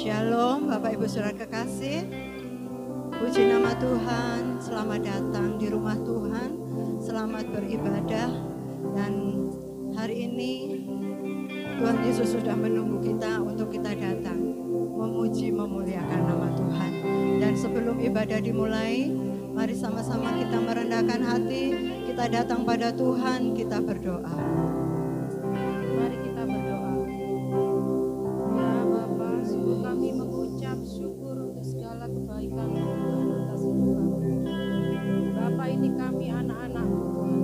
Shalom Bapak Ibu Saudara kekasih. Puji nama Tuhan, selamat datang di rumah Tuhan, selamat beribadah. Dan hari ini Tuhan Yesus sudah menunggu kita untuk kita datang memuji memuliakan nama Tuhan. Dan sebelum ibadah dimulai, mari sama-sama kita merendahkan hati, kita datang pada Tuhan, kita berdoa. Mari kita berdoa. Ya Bapa, sungguh kami mengucap syukur untuk segala kebaikan Tuhan atas hidup kami. Bapa, ini kami anak-anak-Mu Tuhan.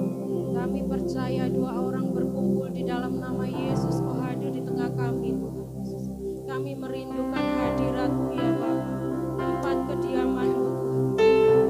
Kami percaya dua orang berkumpul di dalam nama Yesus, Kau hadir di tengah kami Tuhan Yesus. Kami merindukan hadirat-Mu ya Bapa, tempat kediaman-Mu Tuhan.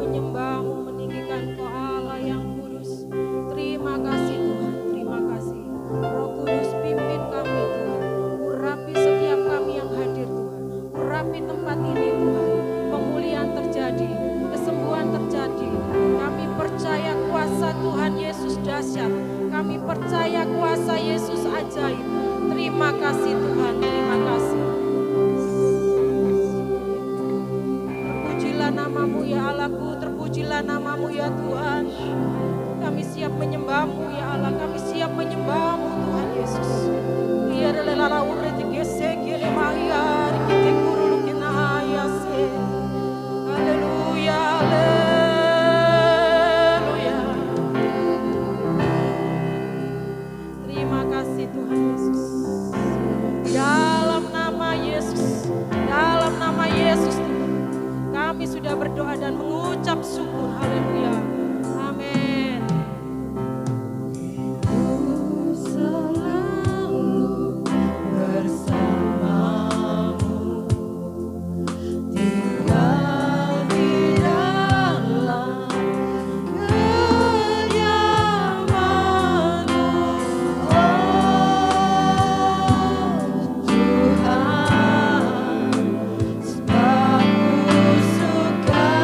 Menyembah-Mu, meninggikan Kau Allah yang kudus. Terima kasih Tuhan, terima kasih. Roh Kudus pimpin kami Tuhan. Urapi setiap kami yang hadir Tuhan. Urapi tempat ini Tuhan. Pemulihan terjadi, kesembuhan terjadi. Kami percaya kuasa Tuhan Yesus dahsyat. Kami percaya kuasa Yesus ajaib. Terima kasih Tuhan, terima kasih. Terpujilah namamu ya Allahku, terpujilah namamu ya Tuhan. Kami siap menyembah-Mu ya Allah, kami siap menyembah-Mu Tuhan Yesus. Biar lelah urut gesek ya lemaya kita kurulu kena ayase. Haleluya, haleluya. Terima kasih Tuhan Yesus. Dalam nama Yesus, dalam nama Yesus Tuhan, kami sudah berdoa dan mengucap syukur. Haleluya. Amin. Selalu bersamamu, tinggal di dalam kediaman-Mu, oh Tuhan, sebab Ku sukai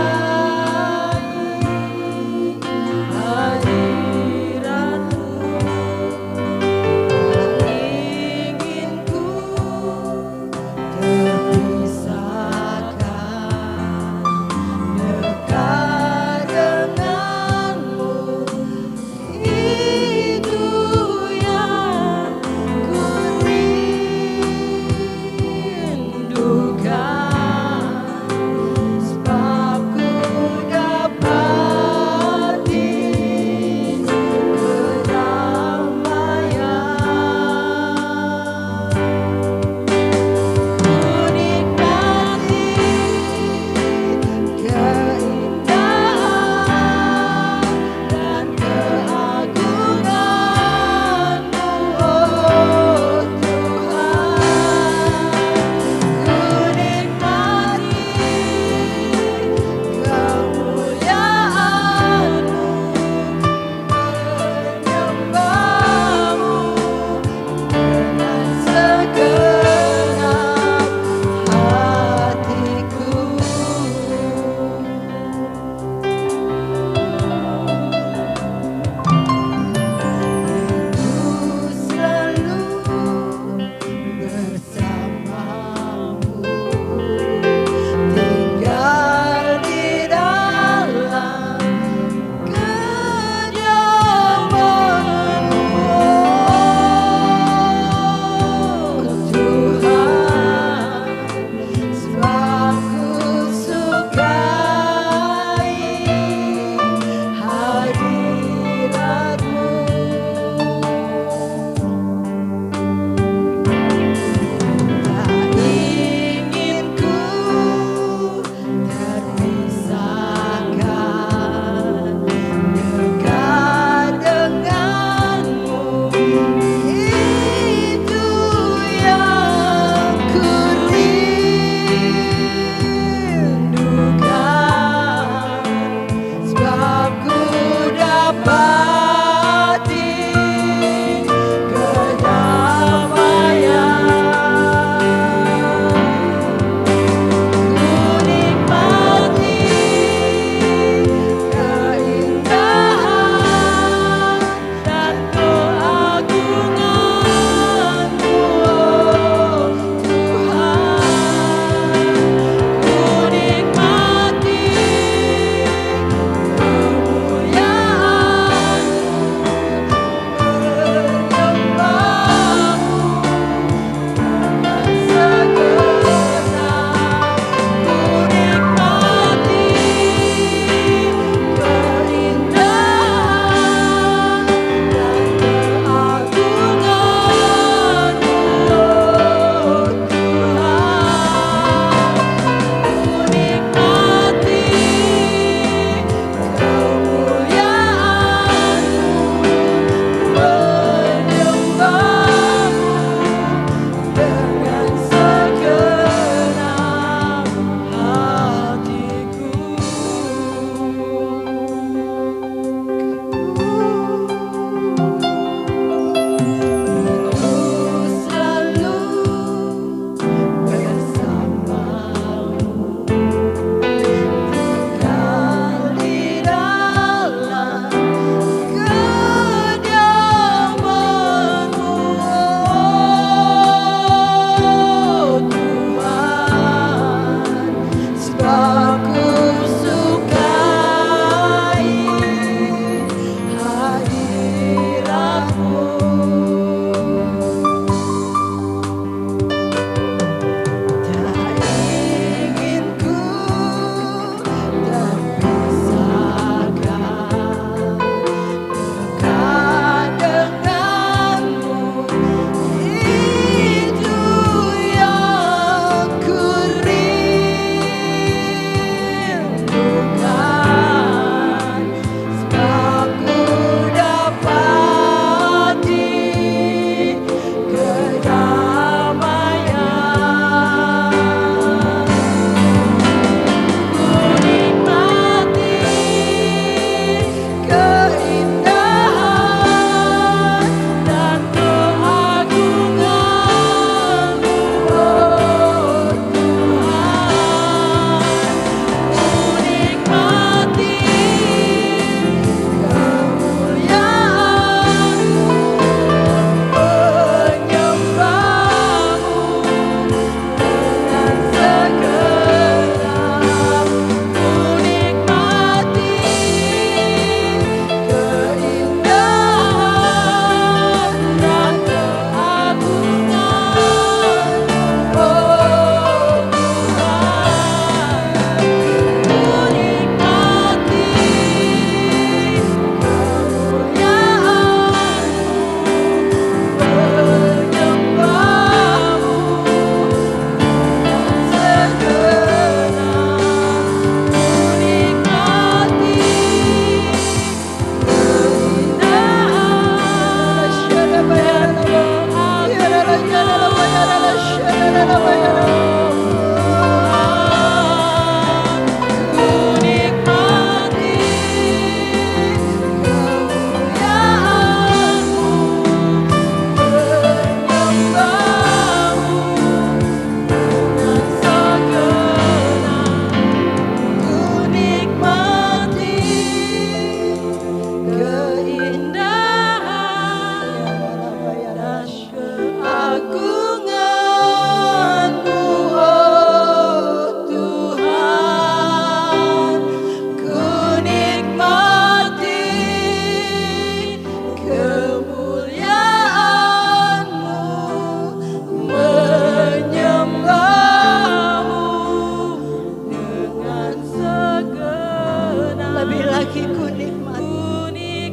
Lebih lagi ku nikmati.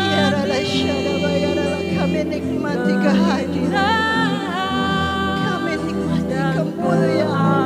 Ya Rala Syadaba, ya Rala, kami nikmati kehadiran. Kami nikmati kemuliaan.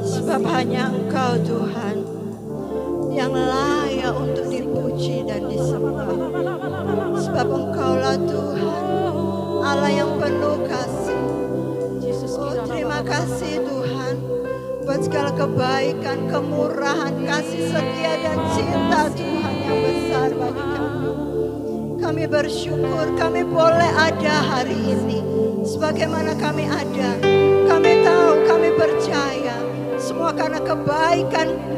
Sebab hanya Engkau Tuhan yang layak untuk dipuji dan disembah. Sebab Engkaulah Tuhan, Allah yang penuh kasih. Oh, terima kasih Tuhan buat segala kebaikan, kemurahan, kasih setia dan cinta Tuhan yang besar bagi kami. Kami bersyukur kami boleh ada hari ini. Sebagaimana kami ada, kami tahu, kami percaya semua karena kebaikan-Mu,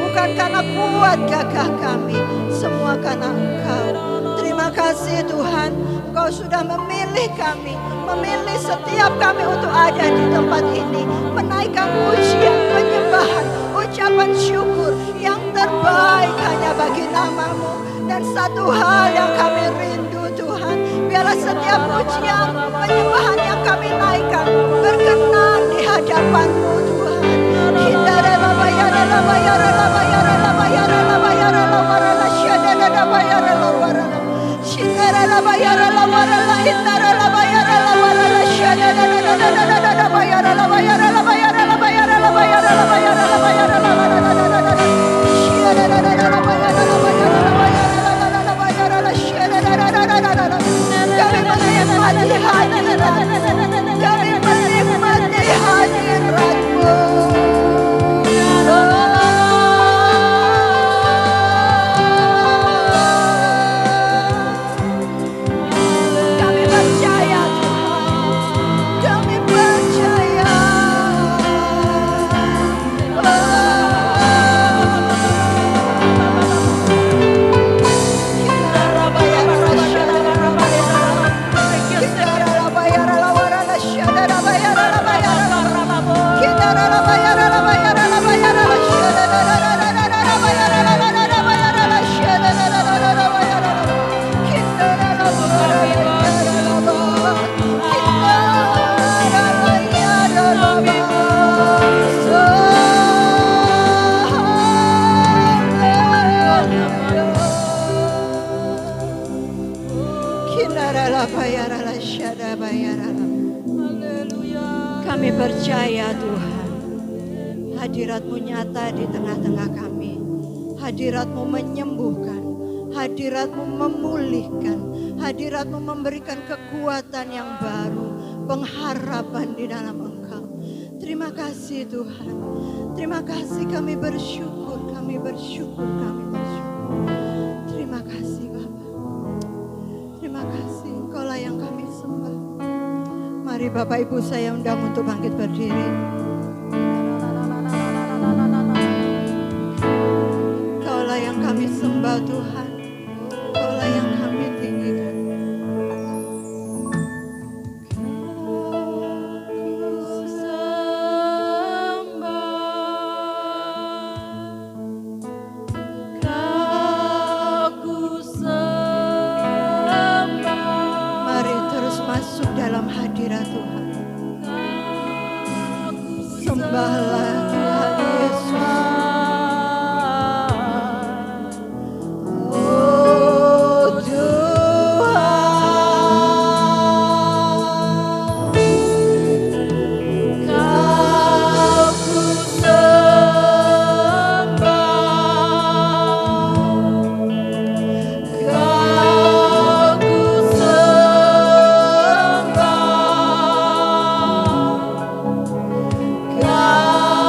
bukan karena kuat gagah kami, semua karena Engkau. Terima kasih Tuhan, Engkau sudah memilih kami, memilih setiap kami untuk ada di tempat ini, menaikkan pujian, penyembahan, ucapan syukur yang terbaik hanya bagi nama-Mu. Dan satu hal yang kami rindu Tuhan, biarlah setiap pujian, penyembahan yang kami naikkan berkenan di hadapan-Mu Tuhan. Kami menikmati hadirat-Mu. Kami menikmati hadirat-Mu. Kami percaya Tuhan, kami percaya. Kami percaya Tuhan, hadirat-Mu nyata di tengah-tengah kami. Hadirat-Mu menyembuhkan, hadirat-Mu memulihkan, hadirat-Mu memberikan kekuatan yang baru, pengharapan di dalam Engkau. Terima kasih Tuhan, terima kasih, kami bersyukur, kami bersyukur, kami bersyukur. Terima kasih Bapa, terima kasih, Engkaulah yang kami sembah. Mari Bapak Ibu saya undang untuk bangkit berdiri. Kaulah yang kami sembah Tuhan, Kaulah yang kami tinggikan. Mari terus masuk dalam hadirat Tuhan. Sembahlah Tuhan Yesus. Oh Tuhan, Kau ku sembah, Kau ku sembah, Kau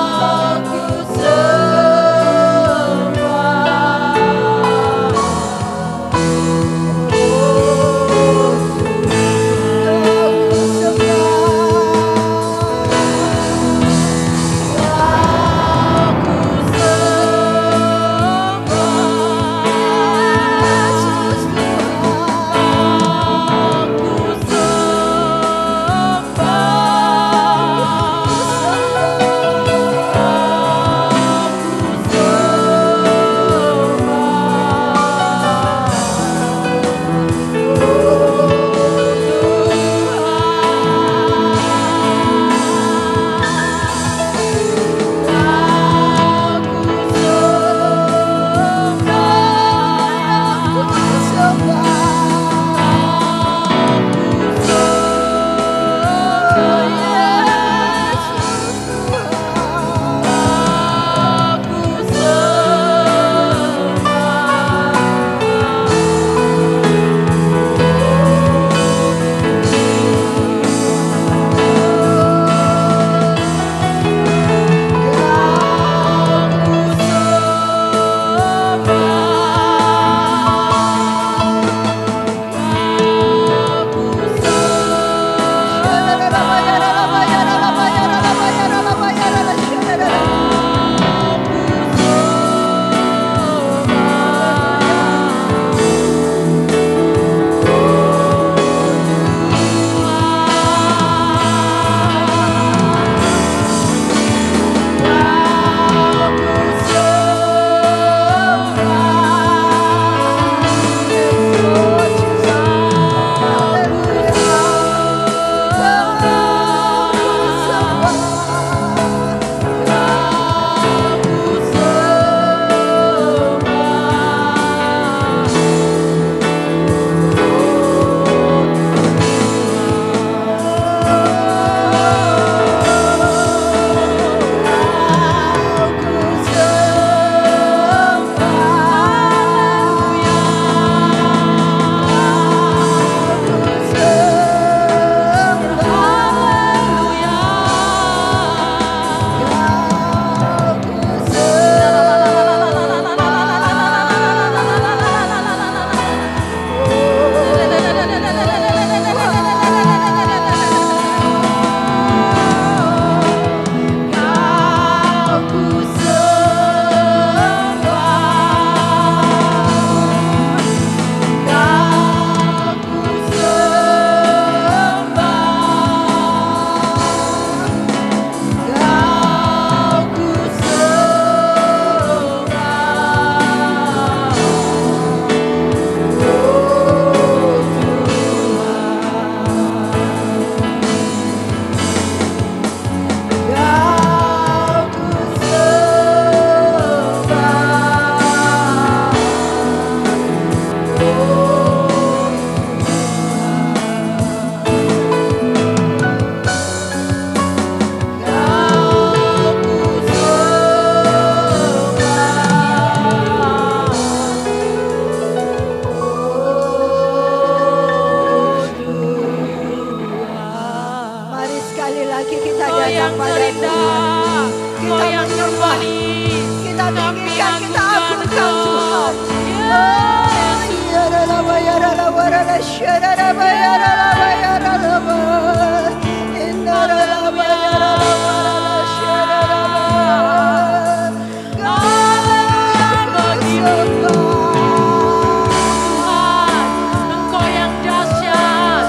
indah, Engkau yang terbaik. Kita Kami tinggikan, kita agunkan agungkan Tuhan. Engkau yang dahsyat.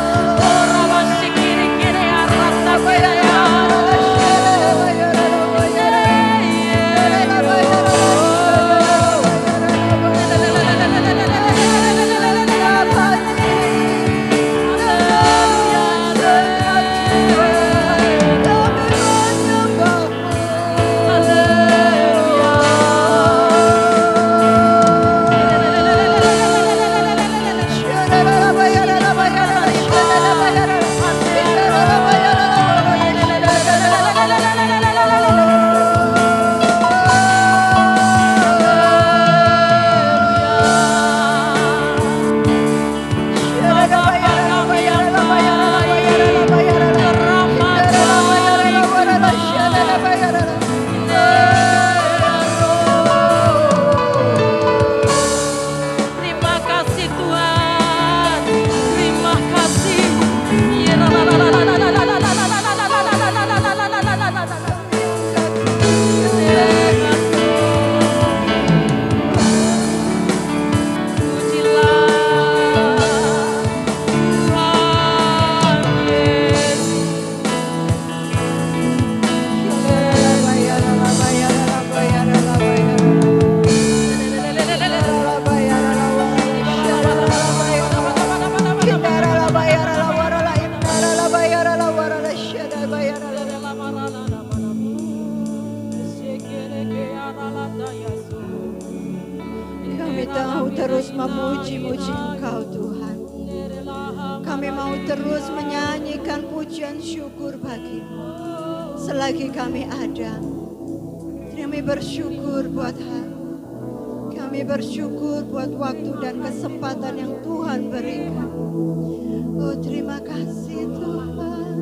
Terima kasih Tuhan. Terima kasih. Kami tahu terus memuji-muji Engkau Tuhan. Kami mau terus menyanyikan pujian syukur bagi-Mu. Selagi kami ada, kami bersyukur buat hari. Kami bersyukur buat waktu dan kesempatan yang Tuhan berikan. Oh, terima kasih Tuhan.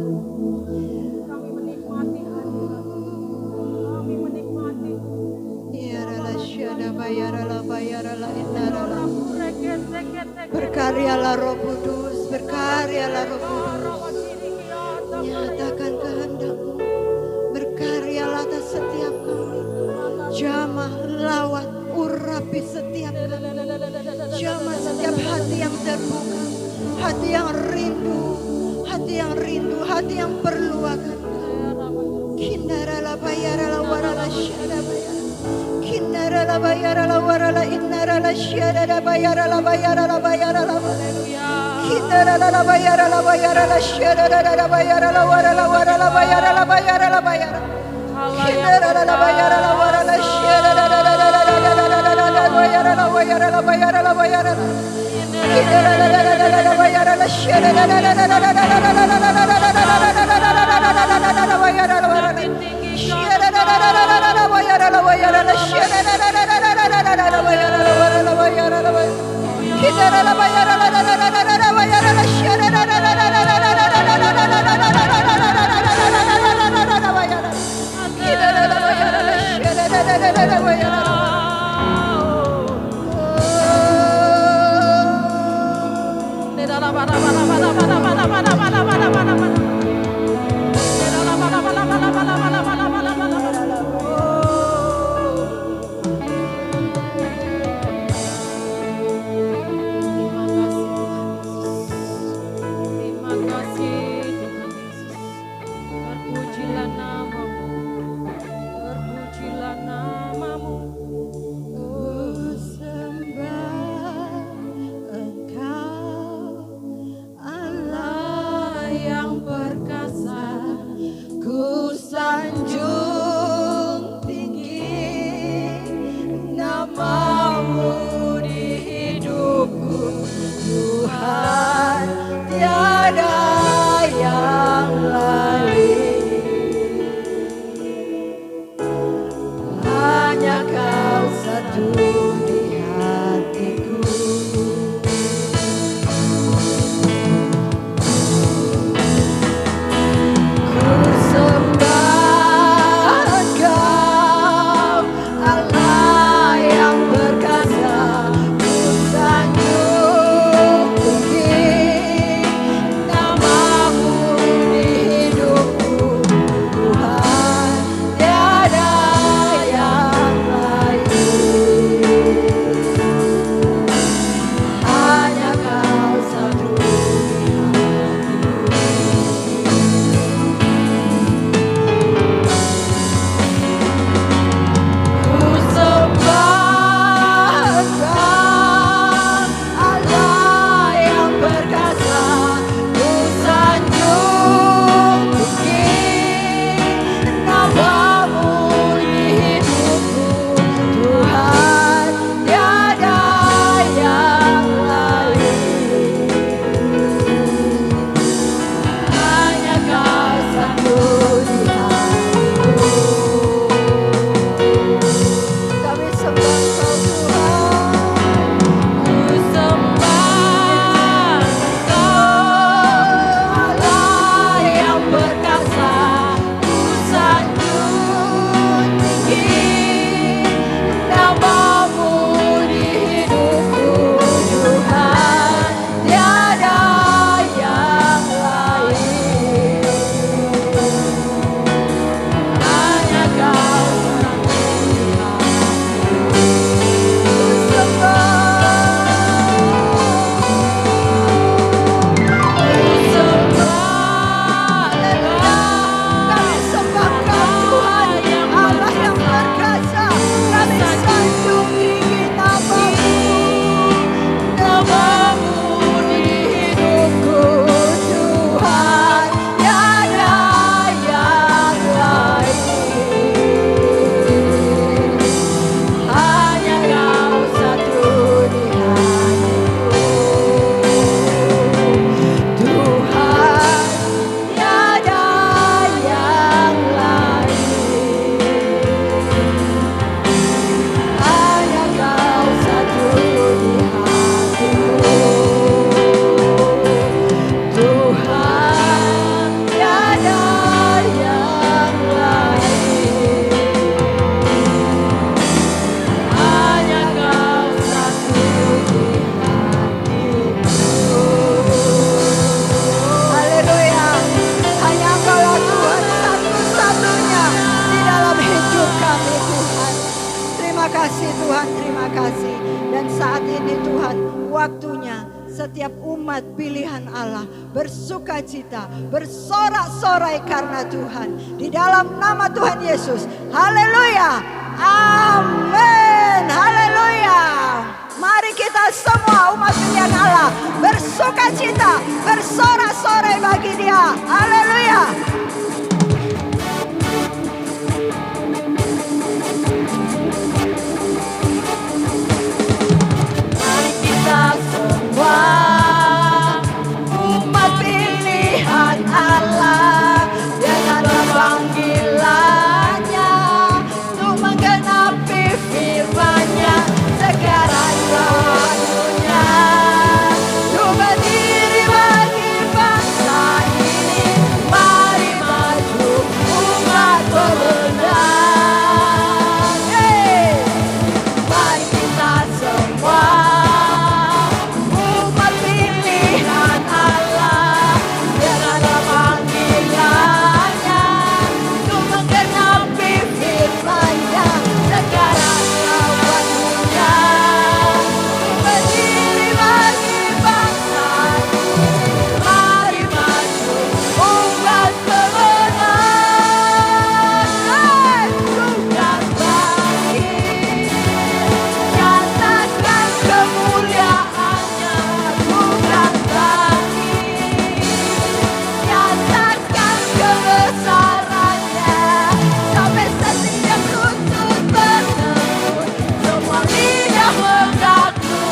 Kami menikmati hadirat-Mu. Kami menikmati. Ya rala syada bayarala bayarala inarala. Berkaryalah Roh Kudus, berkaryalah Roh Kudus. Nyatakan kehendak-Mu. Berkaryalah atas setiap kami. Jamah, lawat, urapi setiap kami. Jamah setiap hati yang terbuka, hati yang rindu, hati yang rindu, hati yang perlu akan Kau. Kindarala bayarala warala syada bayarala. Kindarala bayarala warala innarala syada bayarala bayarala bayarala. Kindarala bayarala bayarala syada bayarala warala warala bayarala bayarala bayarala. Kindarala bayarala warala syada bayarala bayarala bayarala bayarala. Kindarala bayarala syada kasih Tuhan, terima kasih. Dan saat ini Tuhan, waktunya setiap umat pilihan Allah bersukacita, bersorak-sorai karena Tuhan. Di dalam nama Tuhan Yesus. Haleluya. Amin. Haleluya. Mari kita semua umat pilihan Allah bersukacita, bersorak-sorai bagi Dia. Haleluya. Mari kita semua umat pilihan Allah, dengarlah panggilannya untuk menggenapi firman-Nya. Sekarang waktunya untuk berdiri bagi bangsa ini. Mari maju umat pemenang. Mari kita semua umat pilihan Allah, dengarlah panggilannya untuk menggenapi firman-Nya. Sekarang waktunya berdiri bagi bangsa ini. Mari maju umat pemenang. Tugas bagi nyatakan kemuliaan-Nya, bukan lagi nyatakan kebesaran-Nya, sampai setiap lutut bertekun, semua lidah mengaku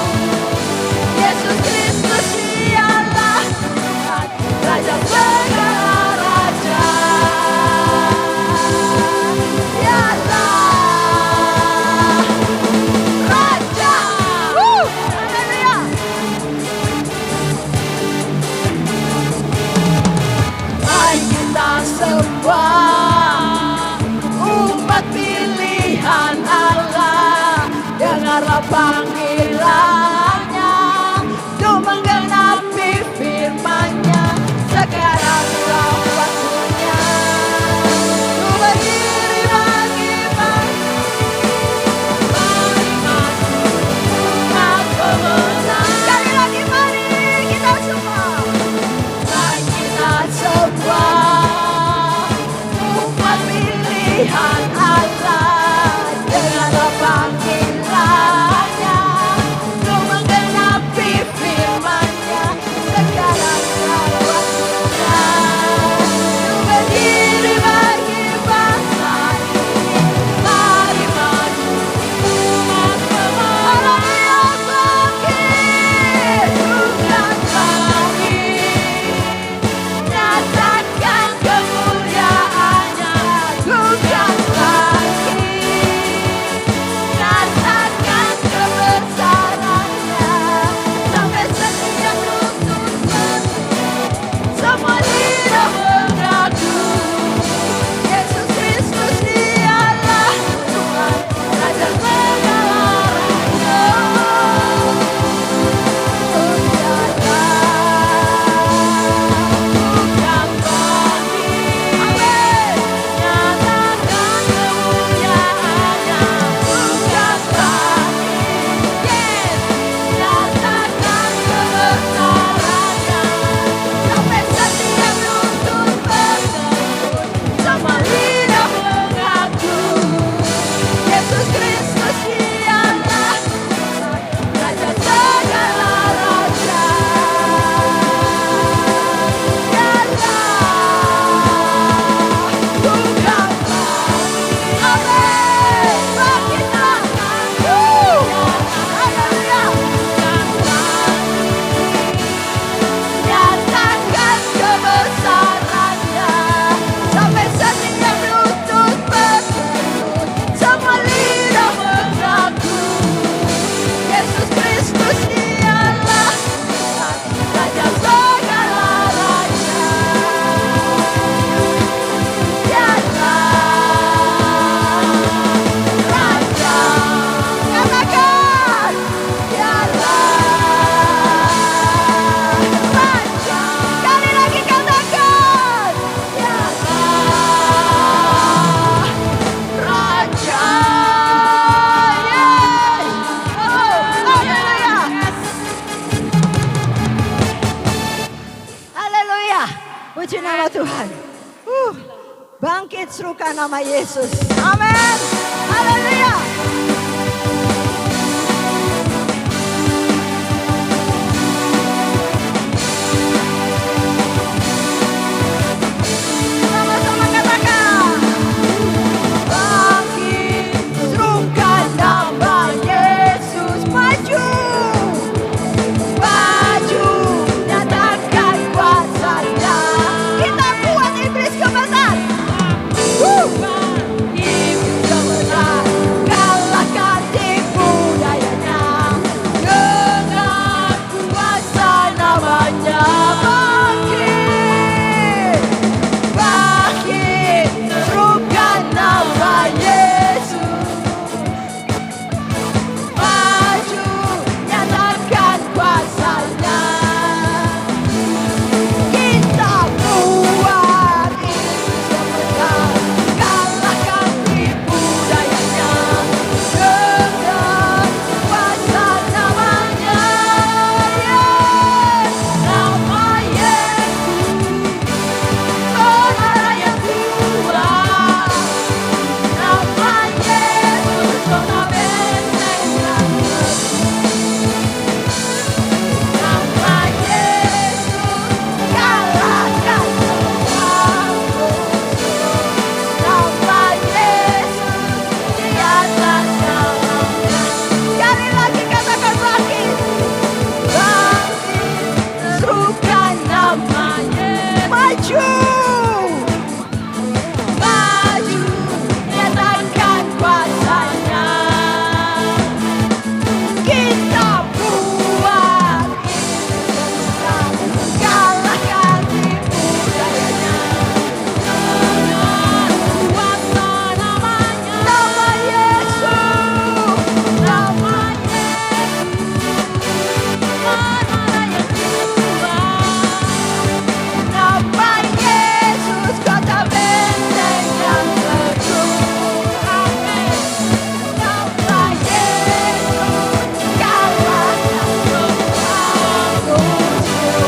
Yesus Kristus Dialah Tuhan, Raja segala raja. Dialah Raja. Haleluya. Mari kita semua umat pilihan Allah, dengarlah panggilannya untuk menggenapi firman-Nya. Sekarang waktunya untuk berdiri bagi bangsa. Mari maju umat pemenang. Sekali lagi mari kita semua. Mari kita semua umat pilihan Allah, dengarlah panggilannya untuk menggenapi firman-Nya. Sekarang waktunya untuk berdiri bagi bangsa ini. Mari maju umat pemenang. Haleluya, bukan lagi nyatakan kemuliaan-Nya, bukan lagi memuliakan nama Yesus. Amin. Haleluya. Sama-sama katakan. Bangkit, serukan nama Yesus. Maju. Maju, nyatakan kuasanya. Kita buat iblis gemetar. Iblis gemetar, kalahkan tipu dayanya. Dengan kuasa namanya. Bangkit, bangkit, serukan nama Yesus. Maju, nyatakan kuasanya. Kita buat iblis gemetar, kalahkan tipu dayanya. Dengan kuasa namanya. Yes, nama Yesus, saudara yang kuat. Nama Yesus, kota benteng yang nama Yesus, kalahkan semua musuh. Nama Yesus, di atas segalanya. Sekali lagi katakan bangkit. Bangkit, serukan namanya. Maju. Maju, nyatakan kuasanya. Kita buat iblis gemetar, kalahkan tipu dayanya. Dengan kuasa namanya. Nama Yesus, nama Yesus, saudara yang kuat. Nama Yesus, kota benteng yang teguh. Amin. Nama Yesus, kalahkan semua musuh.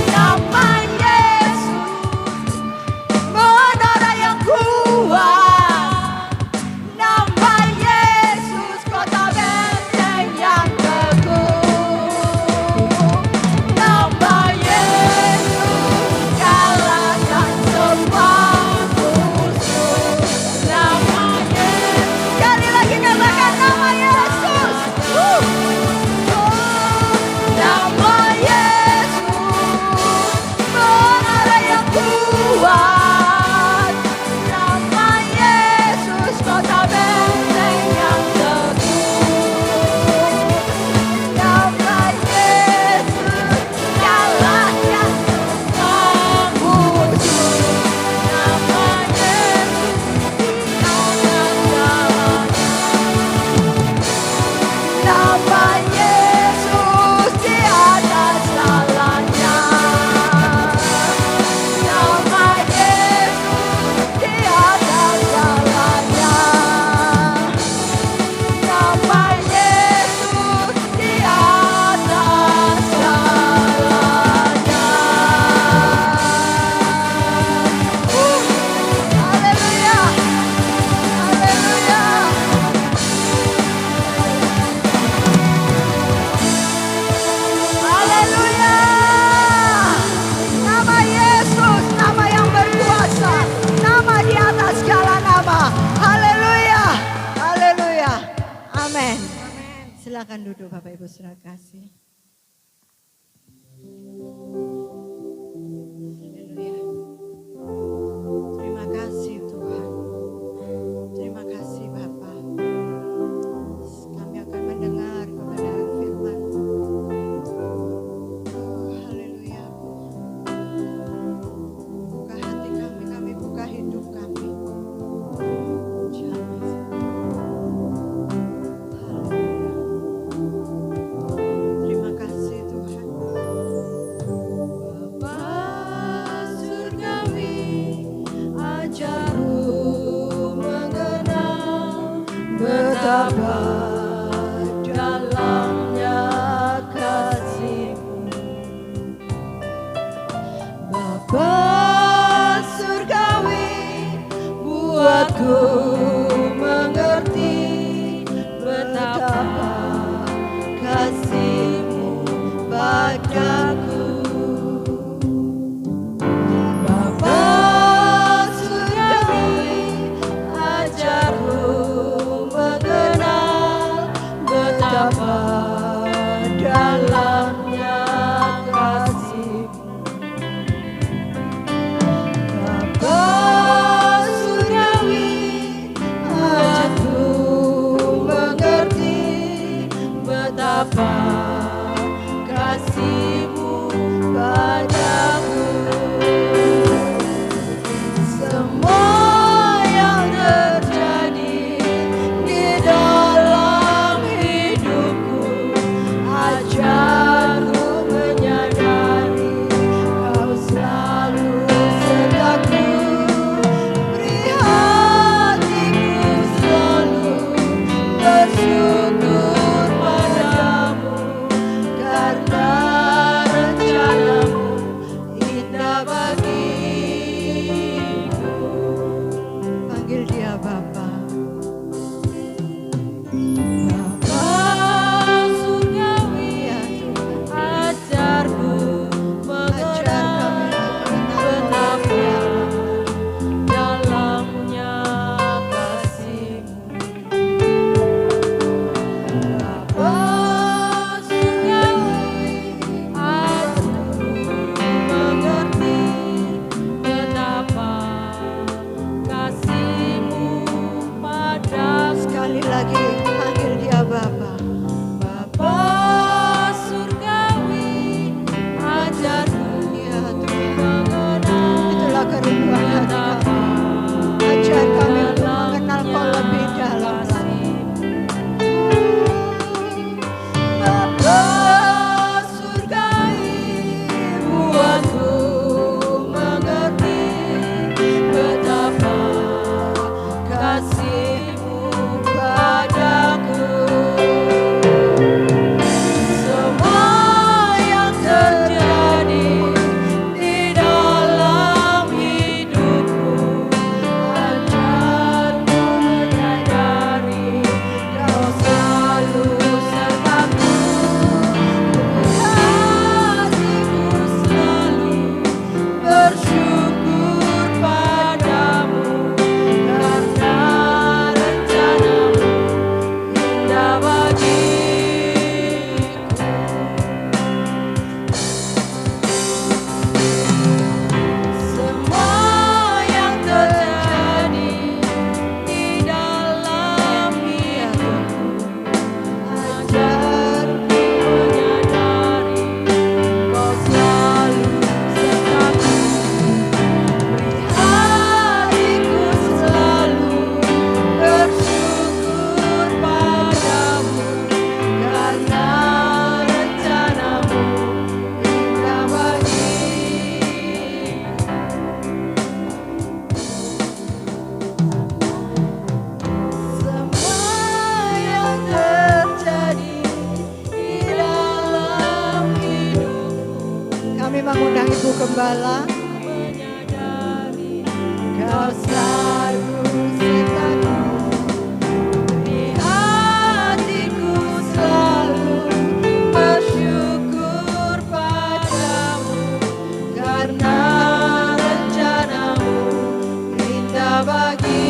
Nama Yesus, menara yang kuat. Nama Yesus, kota benteng yang teguh. Nama Yesus, kalahkan semua musuh. Nama Yesus, sekali lagi katakan nama Yesus. Nama Yesus, menara yang kuat. Nama Yesus, kota benteng yang teguh. Nama Yesus, kalahkan semua musuh. Nama Yesus, di atas segalanya. Nama Yesus, di atas segalanya. Nama Yesus, di atas segalanya. Nama Yesus, di atas segalanya. Haleluya. Haleluya. Haleluya. Nama Yesus, nama yang berkuasa, nama di atas segala nama. Haleluya. Haleluya. Amin. Silakan duduk Bapak Ibu saudara kasih. Haleluya. Terima kasih Tuhan. Terima kasih Bapa. Kami akan mendengar kebenaran firman. Oh, haleluya. Buka hati kami buka hidup kami. Haleluya. Terima kasih Tuhan. betapa dalamnya kasih-Mu. Ku mengerti betapa kasih-Mu padaku. Bapa surgawi, ajarku mengenal betapa dalamnya kasih-Mu. Bapa surgawi, ajarku mengerti betapa kasih-Mu padaku. Semua yang terjadi di dalam hidupku, ajarku menyadari Kau selalu sertaku. Beri hatiku selalu bersyukur padamu, karena rencana-Mu indah bagiku. Panggil dia Bapa. Bapa surgawi, ajarku mengenal betapa dalamnya kasih-Mu. Bapa surgawi, ajarku mengerti betapa kasih-Mu padaku. Sekali lagi panggil dia Bapa. Bapa surgawi, ajarku mengenal. Itulah kerinduan hati kami. Ajar kami untuk mengenal Kau lebih dalam lagi. Bapa surgawi, buatku mengerti betapa kasih-Mu padaku. Semua yang terjadi di dalam hidupku, ajarku menyadari Kau selalu sertaku. Hatiku selalu bersyukur padamu, karena rencana-Mu indah bagiku. Semua yang terjadi di dalam hidupku, ajarku menyadari Kau selalu sertaku. Beri hatiku selalu bersyukur padamu, karena rencana-Mu indah bagiku. Semua yang terjadi di dalam hidupku, kami mengundang Ibu Gembala. Menyadari Kau selalu sertaku. Beri hatiku selalu bersyukur padamu, karena rencana-Mu indah bagiku.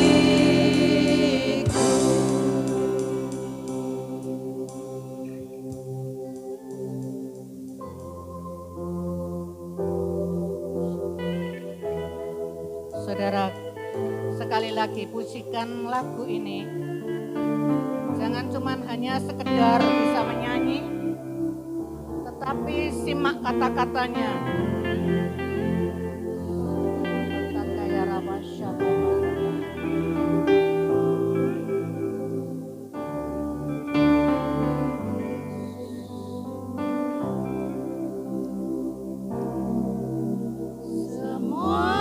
Saudara, sekali lagi pujikan lagu ini. Jangan cuman hanya sekedar bisa menyanyi, tetapi simak kata-katanya. Kaya Rabasya. Semua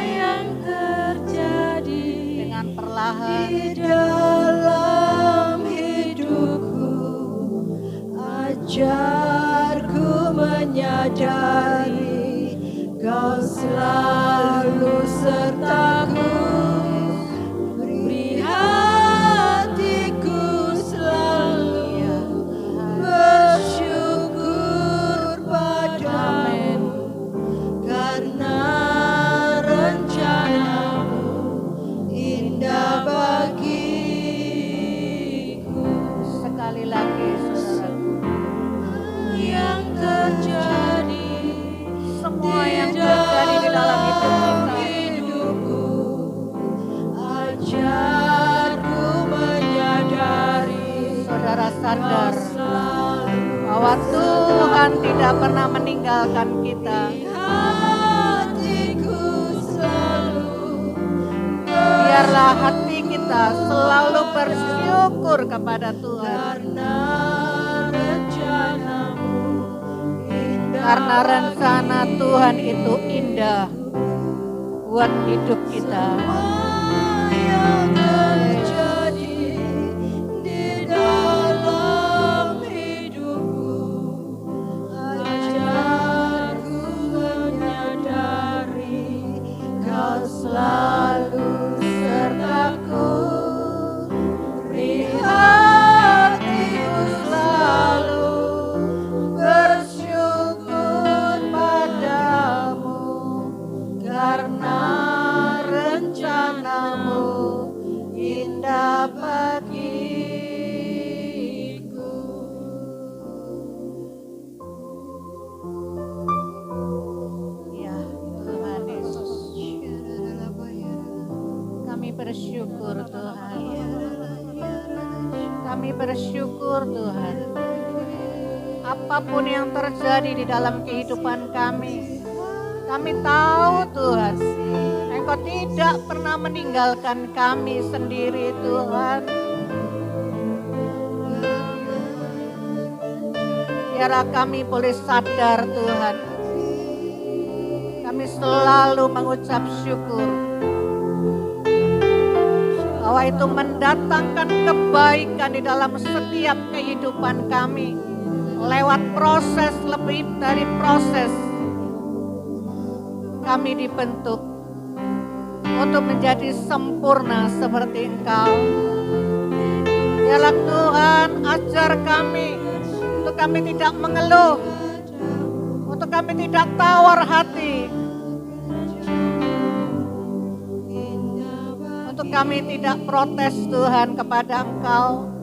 yang terjadi dengan perlahan di dalam hidupku, ajarku menyadari Kau selalu sertaku. sadar bahwa Tuhan tidak pernah meninggalkan kita. Biarlah hati kita selalu bersyukur kepada Tuhan. Karena rencana Tuhan itu indah buat hidup kita. Selalu sertaku, beri hatiku selalu bersyukur padamu, karena rencanamu indah bagiku. Ya Tuhan Yesus, kami bersyukur Tuhan. Kami bersyukur Tuhan. Apapun yang terjadi di dalam kehidupan kami tahu Tuhan, Engkau tidak pernah meninggalkan kami sendiri Tuhan. Biarlah kami boleh sadar Tuhan, kami selalu mengucap syukur bahwa itu mendatangkan kebaikan di dalam setiap kehidupan kami. Lewat proses, lebih dari proses, kami dibentuk untuk menjadi sempurna seperti Engkau. Biarlah Tuhan ajar kami untuk kami tidak mengeluh, untuk kami tidak tawar hati, untuk kami tidak protes Tuhan kepada Engkau.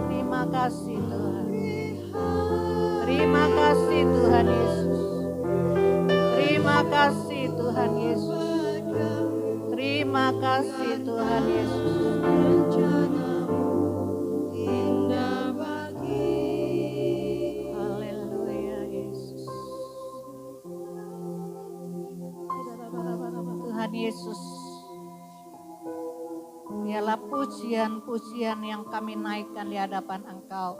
Terima kasih Tuhan. Terima kasih Tuhan Yesus. Terima kasih Tuhan Yesus. Terima kasih Tuhan Yesus. Haleluya Yesus. Tuhan Yesus, biarlah pujian-pujian yang kami naikkan di hadapan Engkau,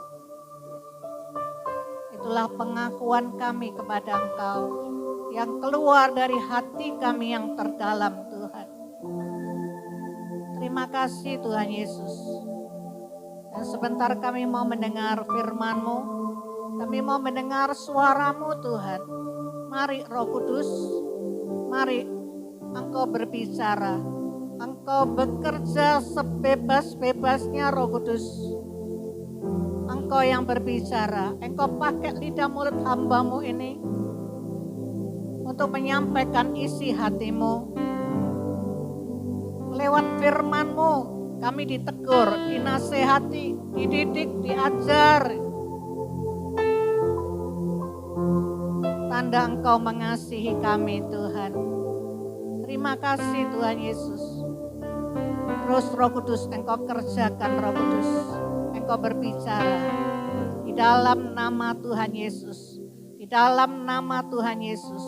itulah pengakuan kami kepada Engkau yang keluar dari hati kami yang terdalam Tuhan. Terima kasih Tuhan Yesus. Dan sebentar kami mau mendengar firman-Mu, kami mau mendengar suara-Mu Tuhan. Mari Roh Kudus, mari Engkau berbicara, Engkau bekerja sebebas-bebasnya Roh Kudus. Engkau yang berbicara, Engkau pakai lidah mulut hamba-Mu ini untuk menyampaikan isi hati-Mu. Lewat firman-Mu kami ditegur, dinasehati, dididik, diajar. Tanda Engkau mengasihi kami Tuhan. Terima kasih Tuhan Yesus. Terus Roh Kudus Engkau kerjakan, Roh Kudus Engkau berbicara di dalam nama Tuhan Yesus, di dalam nama Tuhan Yesus,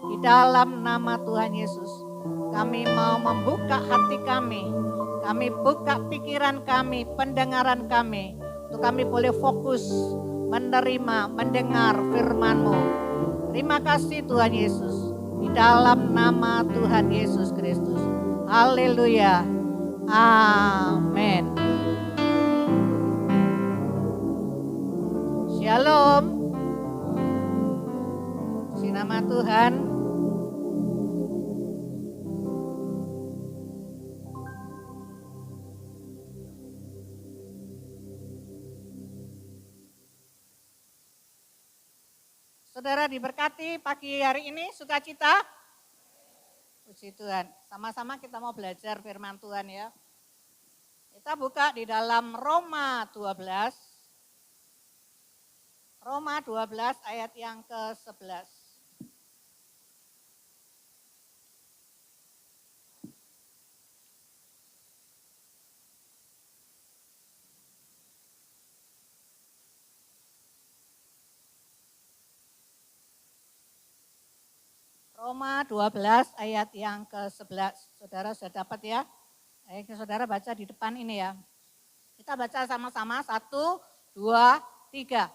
di dalam nama Tuhan Yesus. Kami mau membuka hati kami buka pikiran kami, pendengaran kami, untuk kami boleh fokus menerima, mendengar firman-Mu. Terima kasih Tuhan Yesus, di dalam nama Tuhan Yesus Kristus. Haleluya. Amin. Shalom. Puji nama Tuhan. Saudara diberkati pagi hari ini, sukacita. Puji Tuhan. Sama-sama kita mau belajar firman Tuhan ya. Kita buka di dalam Roma 12. Roma 12 ayat yang ke-11. Roma 12 ayat yang ke-11. Saudara sudah dapat ya? Ayo saudara baca di depan ini ya. Kita baca sama-sama 1, 2, 3.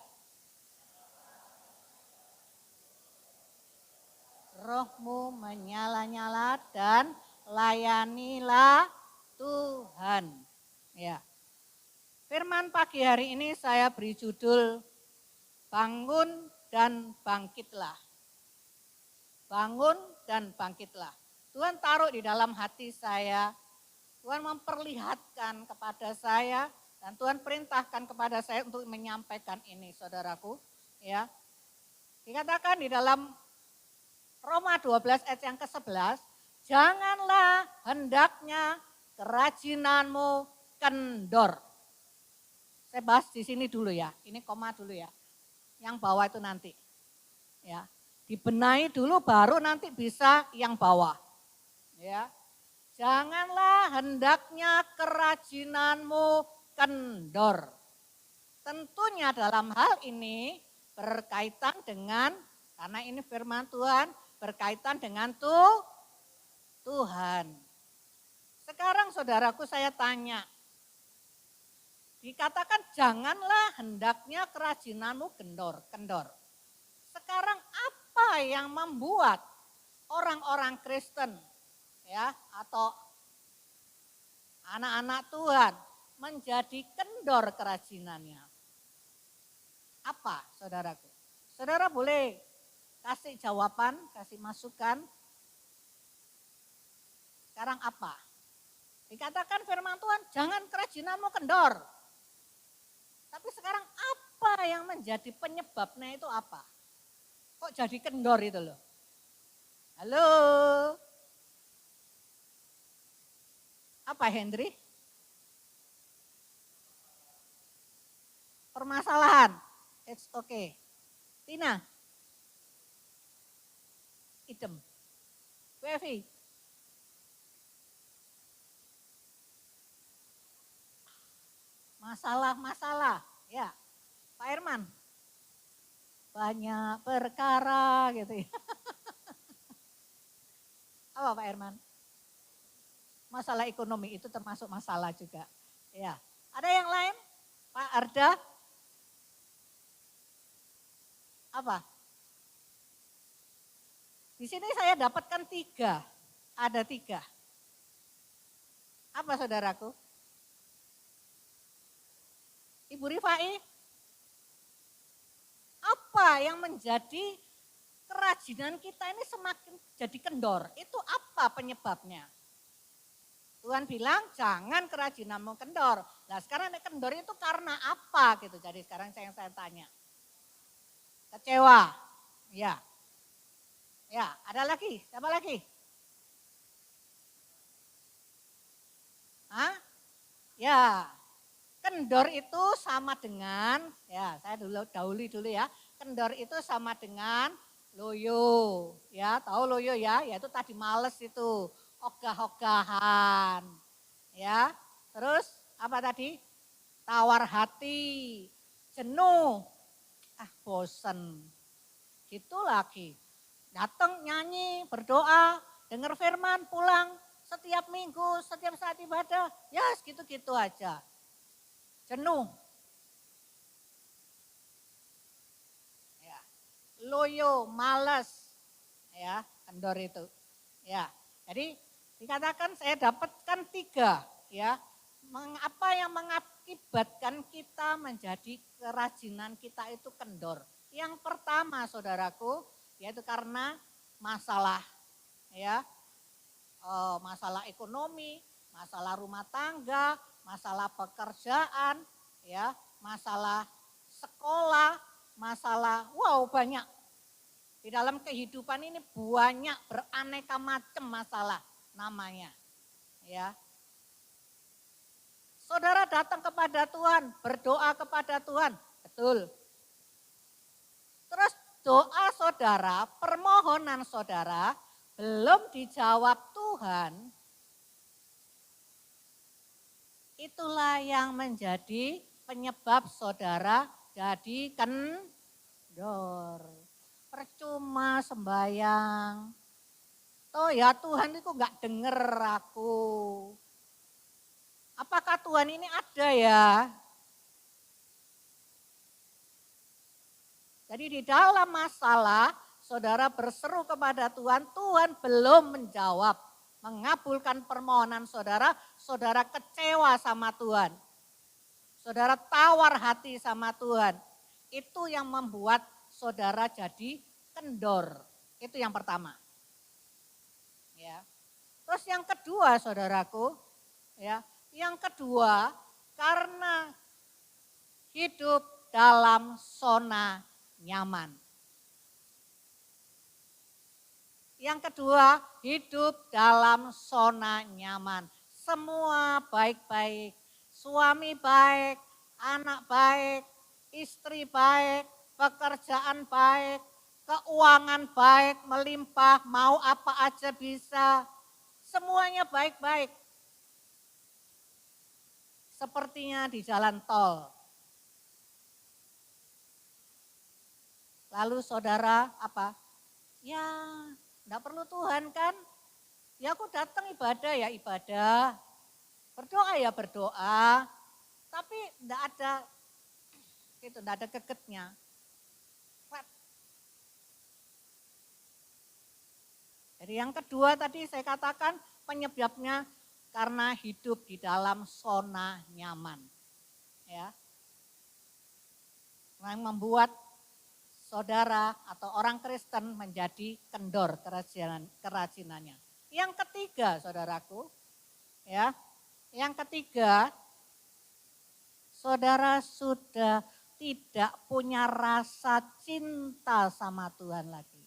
Rohmu menyala-nyala dan layanilah Tuhan. Ya. Firman pagi hari ini saya beri judul Bangun dan Bangkitlah. Bangun dan bangkitlah. Tuhan taruh di dalam hati saya, Tuhan memperlihatkan kepada saya, dan Tuhan perintahkan kepada saya untuk menyampaikan ini, saudaraku. Ya, dikatakan di dalam Roma 12 ayat yang ke-11, janganlah hendaknya kerajinanmu kendor. Saya bahas di sini dulu ya, ini koma dulu ya. Yang bawah itu nanti. Ya, dibenahi dulu baru nanti bisa yang bawah. Ya. Janganlah hendaknya kerajinanmu kendor. Tentunya dalam hal ini berkaitan dengan, karena ini firman Tuhan, berkaitan dengan Tuhan. Sekarang saudaraku saya tanya, dikatakan janganlah hendaknya kerajinanmu kendor. Sekarang apa yang membuat orang-orang Kristen ya atau anak-anak Tuhan menjadi kendor kerajinannya? Apa saudaraku? Saudara boleh kasih jawaban, kasih masukan. Sekarang apa? Dikatakan firman Tuhan, jangan kerajinanmu kendor. Tapi sekarang apa yang menjadi penyebabnya itu apa? Kok jadi kendor itu loh? Halo? Apa Hendri? Permasalahan. It's okay. Tina? Idem. Wevi? Masalah-masalah. Ya. Pak Herman? Banyak perkara gitu ya. Apa Pak Herman? Masalah ekonomi itu termasuk masalah juga. Ya. Ada yang lain? Pak Arda? Apa? Di sini saya dapatkan 3. Ada 3. Apa saudaraku? Ibu Rifai? Apa yang menjadi kerajinan kita ini semakin jadi kendor? Itu apa penyebabnya? Tuhan bilang jangan kerajinanmu kendor. Nah sekarang kendor itu karena apa gitu. Jadi sekarang saya tanya. Kecewa. Ya. Ya, ada lagi. Siapa lagi? Hah? Ya. Kendor itu sama dengan, ya saya dahului dulu ya. Kendor itu sama dengan loyo. Ya, tahu loyo ya? Yaitu tadi males itu. Ogah-ogahan, ya. Terus apa tadi? Tawar hati, jenuh, bosen. Gitu lagi. Datang nyanyi, berdoa, dengar firman, pulang setiap minggu, setiap saat ibadah, ya segitu-gitu aja. Jenuh. Ya. Loyo, males, ya, kendor itu. Ya, jadi dikatakan saya dapatkan 3 ya. Apa yang mengakibatkan kita menjadi kerajinan kita itu kendor? Yang pertama saudaraku, yaitu karena masalah ya. Masalah ekonomi, masalah rumah tangga, masalah pekerjaan, ya, masalah sekolah, masalah banyak. Di dalam kehidupan ini banyak beraneka macam masalah namanya. Ya. Saudara datang kepada Tuhan, berdoa kepada Tuhan, betul. Terus doa saudara, permohonan saudara belum dijawab Tuhan, itulah yang menjadi penyebab saudara jadi kendor. Percuma sembayang. Oh ya Tuhan itu gak denger aku. Apakah Tuhan ini ada ya? Jadi di dalam masalah saudara berseru kepada Tuhan, Tuhan belum menjawab, mengabulkan permohonan saudara, saudara kecewa sama Tuhan. Saudara tawar hati sama Tuhan. Itu yang membuat saudara jadi kendor. Itu yang pertama. Ya. Terus yang kedua saudaraku, ya, yang kedua karena hidup dalam zona nyaman. Yang kedua, hidup dalam zona nyaman. Semua baik-baik, suami baik, anak baik, istri baik, pekerjaan baik, keuangan baik, melimpah, mau apa aja bisa. Semuanya baik-baik. Sepertinya di jalan tol. Lalu saudara apa? Ya, enggak perlu Tuhan kan? Ya aku datang ibadah ya ibadah. Berdoa ya berdoa. Tapi enggak ada keketnya. Jadi yang kedua tadi saya katakan penyebabnya karena hidup di dalam zona nyaman. Ya. Yang membuat saudara atau orang Kristen menjadi kendor kerajinannya. Yang ketiga saudaraku, ya. Yang ketiga, saudara sudah tidak punya rasa cinta sama Tuhan lagi.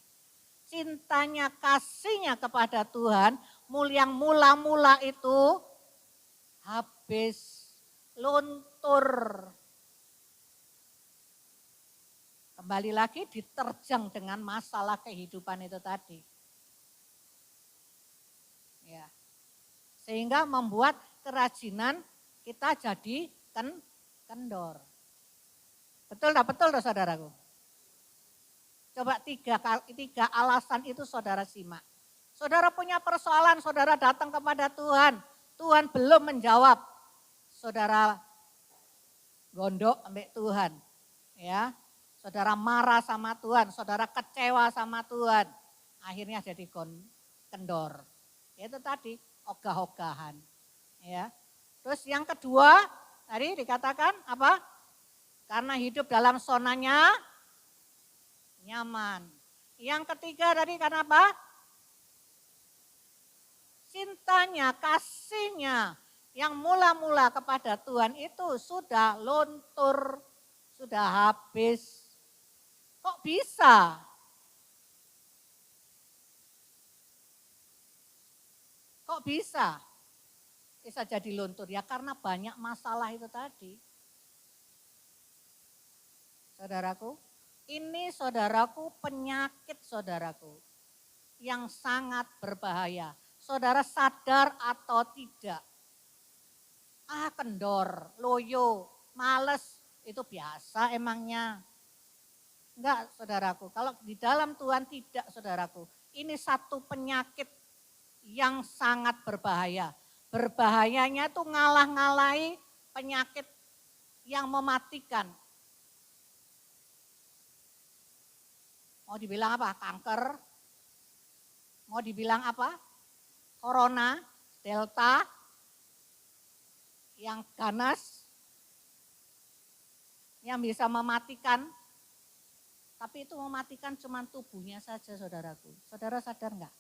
Cintanya, kasihnya kepada Tuhan, yang mula-mula itu habis, luntur. Kembali lagi diterjang dengan masalah kehidupan itu tadi. Ya. Sehingga membuat kerajinan kita jadi kendor. Betul tak saudaraku? Coba tiga alasan itu saudara simak. Saudara punya persoalan, saudara datang kepada Tuhan. Tuhan belum menjawab. Saudara gondok ambek Tuhan. Ya. Saudara marah sama Tuhan, saudara kecewa sama Tuhan. Akhirnya jadi kendor. Itu tadi ogah-ogahan. Ya. Terus yang kedua, tadi dikatakan apa? Karena hidup dalam zonanya nyaman. Yang ketiga tadi karena apa? Cintanya, kasihnya yang mula-mula kepada Tuhan itu sudah luntur, sudah habis. Kok bisa? Kok bisa? Bisa jadi luntur ya karena banyak masalah itu tadi. Saudaraku, ini saudaraku penyakit saudaraku yang sangat berbahaya. Saudara sadar atau tidak? Kendor, loyo, males, itu biasa emangnya. Enggak saudaraku, kalau di dalam Tuhan tidak saudaraku. Ini satu penyakit yang sangat berbahaya. Berbahayanya tuh ngalah-ngalahi penyakit yang mematikan. Mau dibilang apa? Kanker. Mau dibilang apa? Corona, Delta, yang ganas, yang bisa mematikan. Tapi itu mematikan cuma tubuhnya saja saudaraku. Saudara sadar enggak?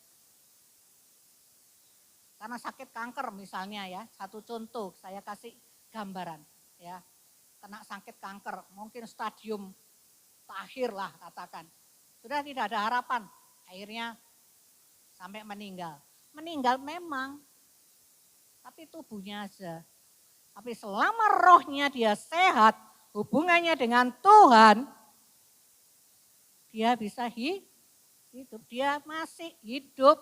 Karena sakit kanker misalnya ya, satu contoh saya kasih gambaran ya. Kena sakit kanker, mungkin stadium akhir lah katakan. Sudah tidak ada harapan, akhirnya sampai meninggal. Meninggal memang, tapi tubuhnya aja. Tapi selama rohnya dia sehat, hubungannya dengan Tuhan, dia bisa hidup, dia masih hidup.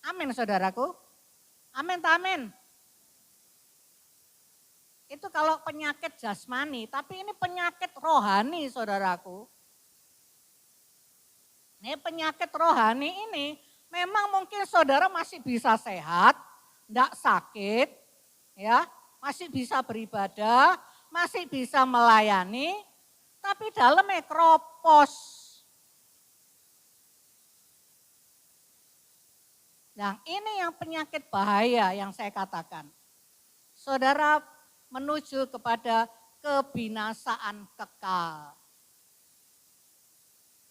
Amin saudaraku. Amin tak amin. Itu kalau penyakit jasmani, tapi ini penyakit rohani saudaraku. Ini penyakit rohani ini memang mungkin saudara masih bisa sehat, tidak sakit, ya, masih bisa beribadah, masih bisa melayani, tapi dalamnya kropos. Nah ini yang penyakit bahaya yang saya katakan. Saudara menuju kepada kebinasaan kekal.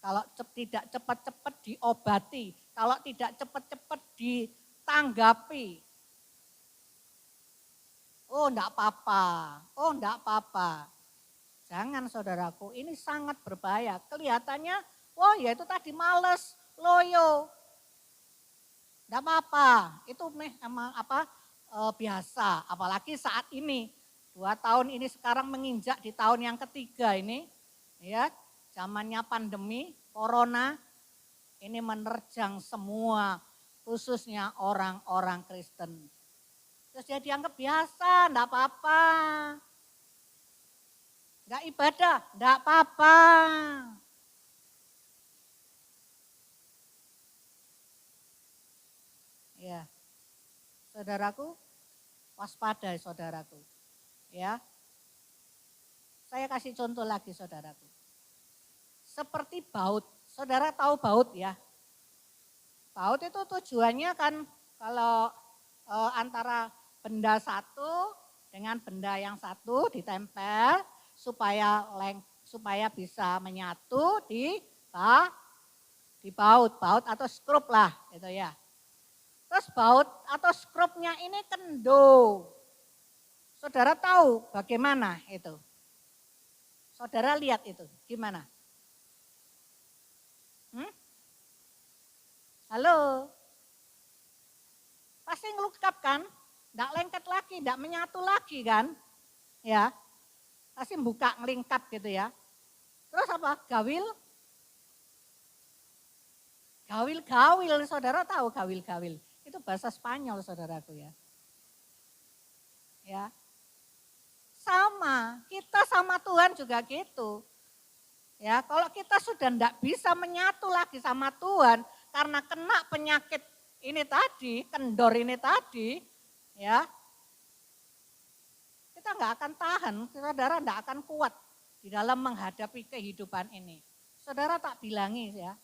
Kalau tidak cepat-cepat diobati, kalau tidak cepat-cepat ditanggapi. Oh enggak apa-apa, oh enggak apa-apa. Jangan saudaraku, ini sangat berbahaya. Kelihatannya, oh ya itu tadi males, loyo. Enggak apa-apa, itu emang biasa. Apalagi saat ini, 2 tahun ini sekarang menginjak di tahun yang ketiga ini, ya zamannya pandemi, corona, ini menerjang semua, khususnya orang-orang Kristen. Terus dia dianggap biasa, enggak apa-apa. Enggak ibadah, enggak apa-apa. Ya, saudaraku, waspada saudaraku. Ya, saya kasih contoh lagi saudaraku. Seperti baut, saudara tahu baut ya? Baut itu tujuannya kan kalau antara benda satu dengan benda yang satu ditempel supaya bisa menyatu di baut atau skrup lah gitu ya. Terus baut atau skrupnya ini kendo. Saudara tahu bagaimana itu? Saudara lihat itu gimana? Halo? Pasti ngelukap kan? Enggak lengket lagi, enggak menyatu lagi kan? Ya, pasti buka ngelingkap gitu ya. Terus apa? Gawil? Gawil-gawil, saudara tahu gawil-gawil. Itu bahasa Spanyol saudaraku ya. Ya. Sama, kita sama Tuhan juga gitu. Ya, kalau kita sudah enggak bisa menyatu lagi sama Tuhan karena kena penyakit ini tadi, kendor ini tadi, ya. Kita enggak akan tahan, saudara enggak akan kuat di dalam menghadapi kehidupan ini. Saudara tak bilangi ya.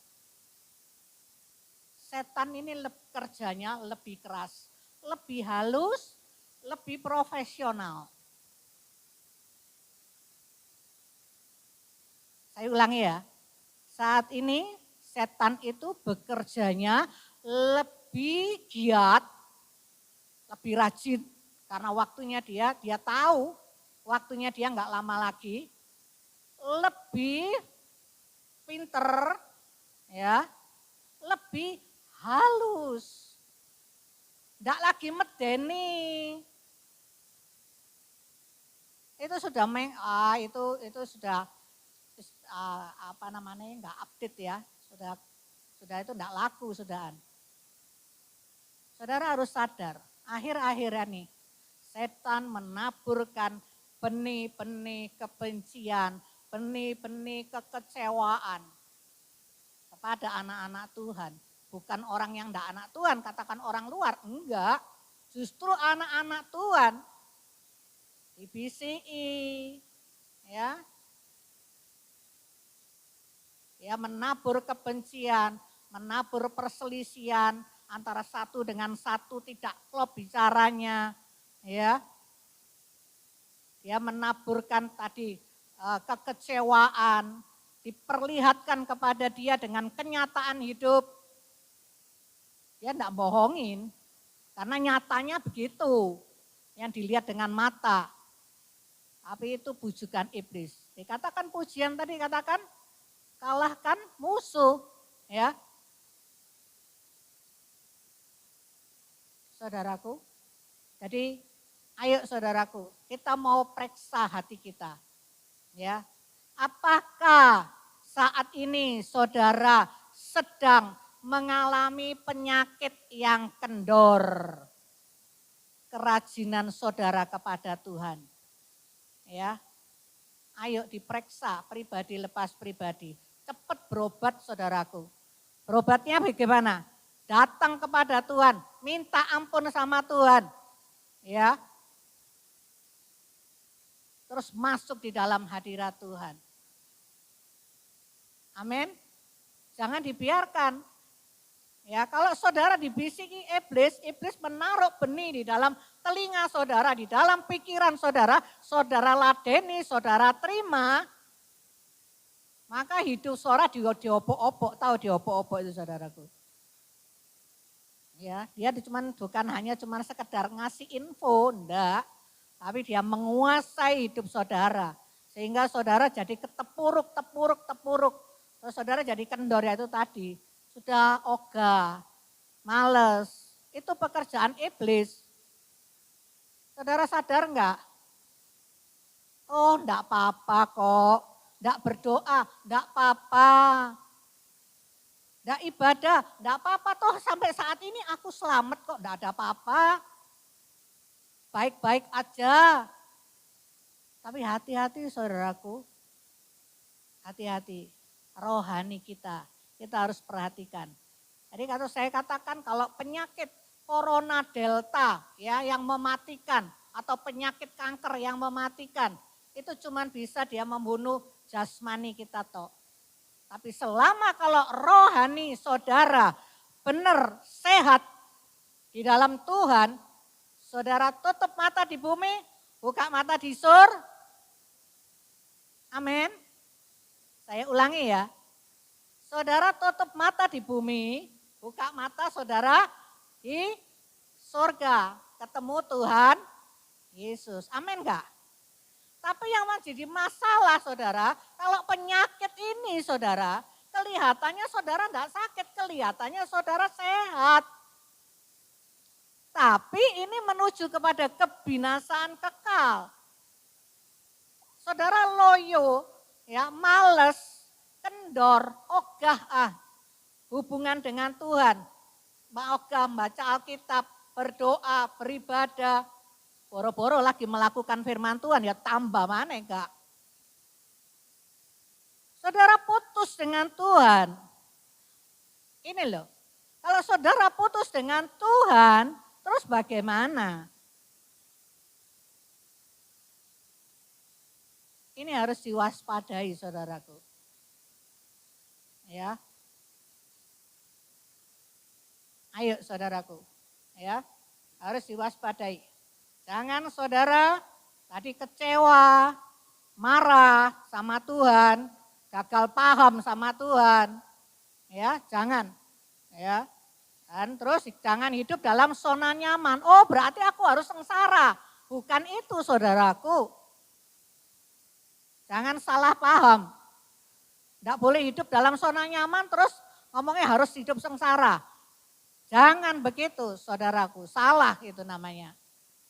Setan ini kerjanya lebih keras, lebih halus, lebih profesional. Saya ulangi ya, saat ini setan itu bekerjanya lebih giat, lebih rajin. Karena waktunya dia tahu, waktunya dia enggak lama lagi. Lebih pinter, ya, lebih halus. Enggak lagi medeni. Itu sudah itu sudah enggak update ya. Sudah itu enggak laku sudahan. Saudara harus sadar, akhir-akhirnya nih setan menaburkan benih-benih kebencian, benih-benih kekecewaan kepada anak-anak Tuhan. Bukan orang yang enggak anak Tuhan, katakan orang luar, enggak. Justru anak-anak Tuhan dibisiki, ya. Ya menabur kebencian, menabur perselisihan antara satu dengan satu tidak klop bicaranya, ya. Dia menaburkan tadi kekecewaan, diperlihatkan kepada dia dengan kenyataan hidup. Dia enggak bohongin, karena nyatanya begitu, yang dilihat dengan mata. Tapi itu bujukan iblis. Dikatakan pujian tadi, katakan kalahkan musuh, ya. Saudaraku, jadi Ayo saudaraku, kita mau periksa hati kita. Ya, apakah saat ini saudara sedang mengalami penyakit yang kendor? Kerajinan saudara kepada Tuhan. Ya, ayo diperiksa pribadi lepas pribadi. Cepat berobat saudaraku. Berobatnya bagaimana? Datang kepada Tuhan, minta ampun sama Tuhan. Ya. Terus masuk di dalam hadirat Tuhan. Amin. Jangan dibiarkan. Ya, kalau saudara dibisiki iblis, iblis menaruh benih di dalam telinga saudara, di dalam pikiran saudara, saudara ladeni, saudara terima, maka hidup saudara diopok-opok, tahu diopok-opok itu saudaraku. Ya, dia bukan hanya sekedar ngasih info, enggak, tapi dia menguasai hidup saudara. Sehingga saudara jadi ketepuruk. Terus saudara jadi kendor, ya itu tadi. Sudah ogah, males. Itu pekerjaan iblis. Saudara sadar enggak? Oh enggak apa-apa kok. Enggak berdoa, enggak apa-apa. Enggak ibadah, enggak apa-apa. Toh sampai saat ini aku selamat kok, enggak ada apa-apa. Baik-baik aja. Tapi hati-hati saudaraku. Hati-hati. Rohani kita harus perhatikan. Jadi kalau saya katakan kalau penyakit corona delta ya yang mematikan atau penyakit kanker yang mematikan itu cuma bisa dia membunuh jasmani kita toh. Tapi selama kalau rohani saudara benar sehat di dalam Tuhan, saudara tutup mata di bumi, buka mata di surga. Amin. Saya ulangi ya. Saudara tutup mata di bumi, buka mata saudara di surga. Ketemu Tuhan Yesus. Amin enggak? Tapi yang menjadi masalah saudara, kalau penyakit ini saudara, kelihatannya saudara enggak sakit, kelihatannya saudara sehat. Tapi ini menuju kepada kebinasaan kekal. Saudara loyo, ya males, kendor, ogah hubungan dengan Tuhan. Ogah membaca Alkitab, berdoa, beribadah. Boro-boro lagi melakukan firman Tuhan ya tambah mana enggak. Saudara putus dengan Tuhan. Ini loh, kalau saudara putus dengan Tuhan, terus bagaimana? Ini harus diwaspadai saudaraku. Ya. Ayo saudaraku. Ya. Harus diwaspadai. Jangan saudara tadi kecewa, marah sama Tuhan, gagal paham sama Tuhan. Ya, jangan. Ya. Dan terus jangan hidup dalam zona nyaman. Oh, berarti aku harus sengsara. Bukan itu saudaraku. Jangan salah paham. Tidak boleh hidup dalam zona nyaman terus ngomongnya harus hidup sengsara. Jangan begitu saudaraku, salah itu namanya.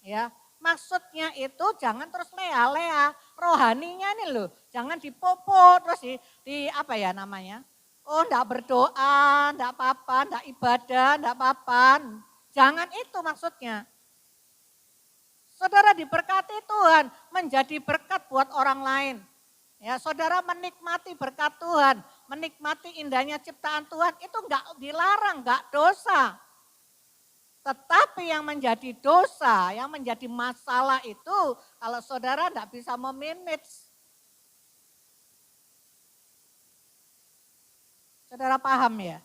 Ya, maksudnya itu jangan terus lea-lea, rohaninya ini loh, jangan dipopo terus di apa ya namanya? Oh, enggak berdoa, enggak apa-apa, enggak ibadah, enggak apa-apa. Jangan itu maksudnya. Saudara diberkati Tuhan, menjadi berkat buat orang lain. Ya, saudara menikmati berkat Tuhan, menikmati indahnya ciptaan Tuhan, itu enggak dilarang, enggak dosa. Tetapi yang menjadi dosa, yang menjadi masalah itu kalau saudara enggak bisa memanage. Saudara paham ya?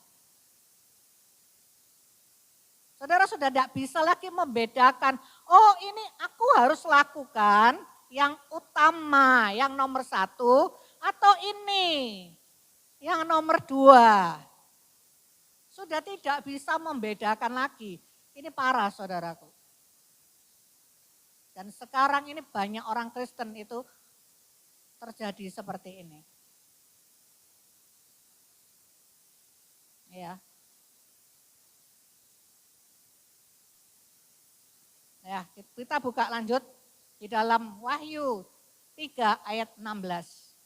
Saudara sudah tidak bisa lagi membedakan, oh ini aku harus lakukan yang utama, yang nomor 1, atau ini yang nomor 2. Sudah tidak bisa membedakan lagi. Ini parah saudaraku. Dan sekarang ini banyak orang Kristen itu terjadi seperti ini. Ya. Ya, kita buka lanjut di dalam Wahyu 3 ayat 16.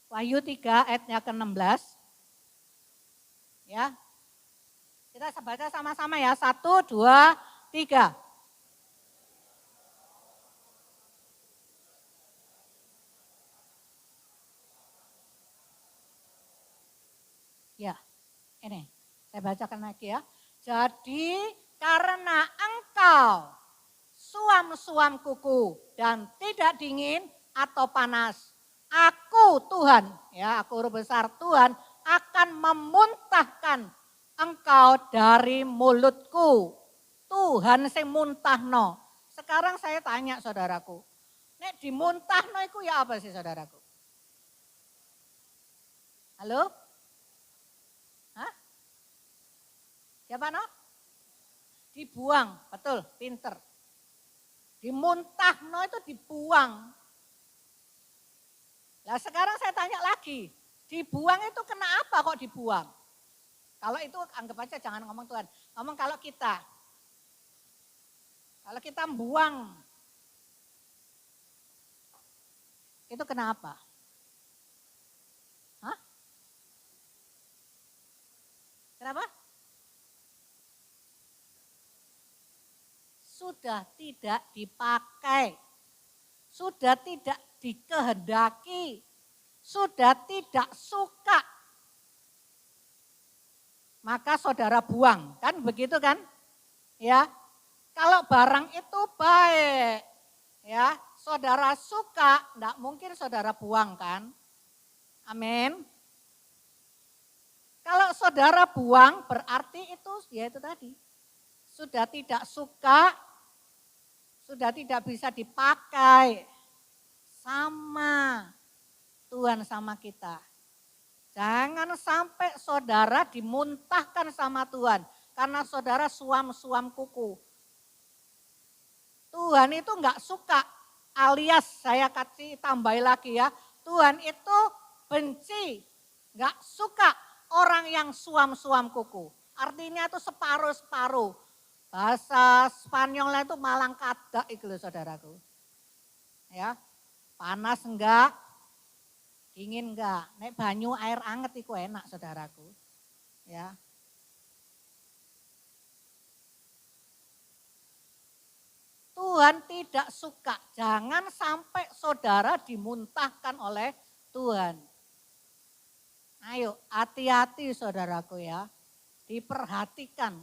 Wahyu 3 ayatnya ke-16. Ya. Kita baca sama-sama ya. 1, 2, 3. Ya, ini saya bacakan lagi ya. Jadi karena engkau suam-suam kuku dan tidak dingin atau panas, aku Tuhan, ya aku huruf besar Tuhan, akan memuntahkan engkau dari mulutku. Tuhan sing muntahno. Sekarang saya tanya saudaraku, nek dimuntahno itu ya apa sih saudaraku? Halo? Hah? Siapa no? Dibuang, betul, pinter. Dimuntahno itu dibuang. Nah sekarang saya tanya lagi, dibuang itu kenapa kok dibuang? Kalau itu anggap aja jangan ngomong Tuhan, ngomong kalau kita buang, itu kenapa? Hah? Kenapa? Sudah tidak dipakai, sudah tidak dikehendaki, sudah tidak suka. Maka saudara buang, kan begitu kan? Ya, kalau barang itu baik, ya saudara suka, enggak mungkin saudara buang kan? Amin. Kalau saudara buang berarti itu ya itu tadi, sudah tidak suka, sudah tidak bisa dipakai. Sama Tuhan sama kita. Jangan sampai saudara dimuntahkan sama Tuhan. Karena saudara suam-suam kuku. Tuhan itu enggak suka, alias saya kasih tambahin lagi ya. Tuhan itu benci, enggak suka orang yang suam-suam kuku. Artinya itu separuh-separuh. Bahasa Spanyolnya itu malang kada itu loh saudaraku. Ya, panas enggak, dingin enggak. Nek banyu air anget itu enak saudaraku. Ya. Tuhan tidak suka, jangan sampai saudara dimuntahkan oleh Tuhan. Ayo hati-hati saudaraku ya, diperhatikan.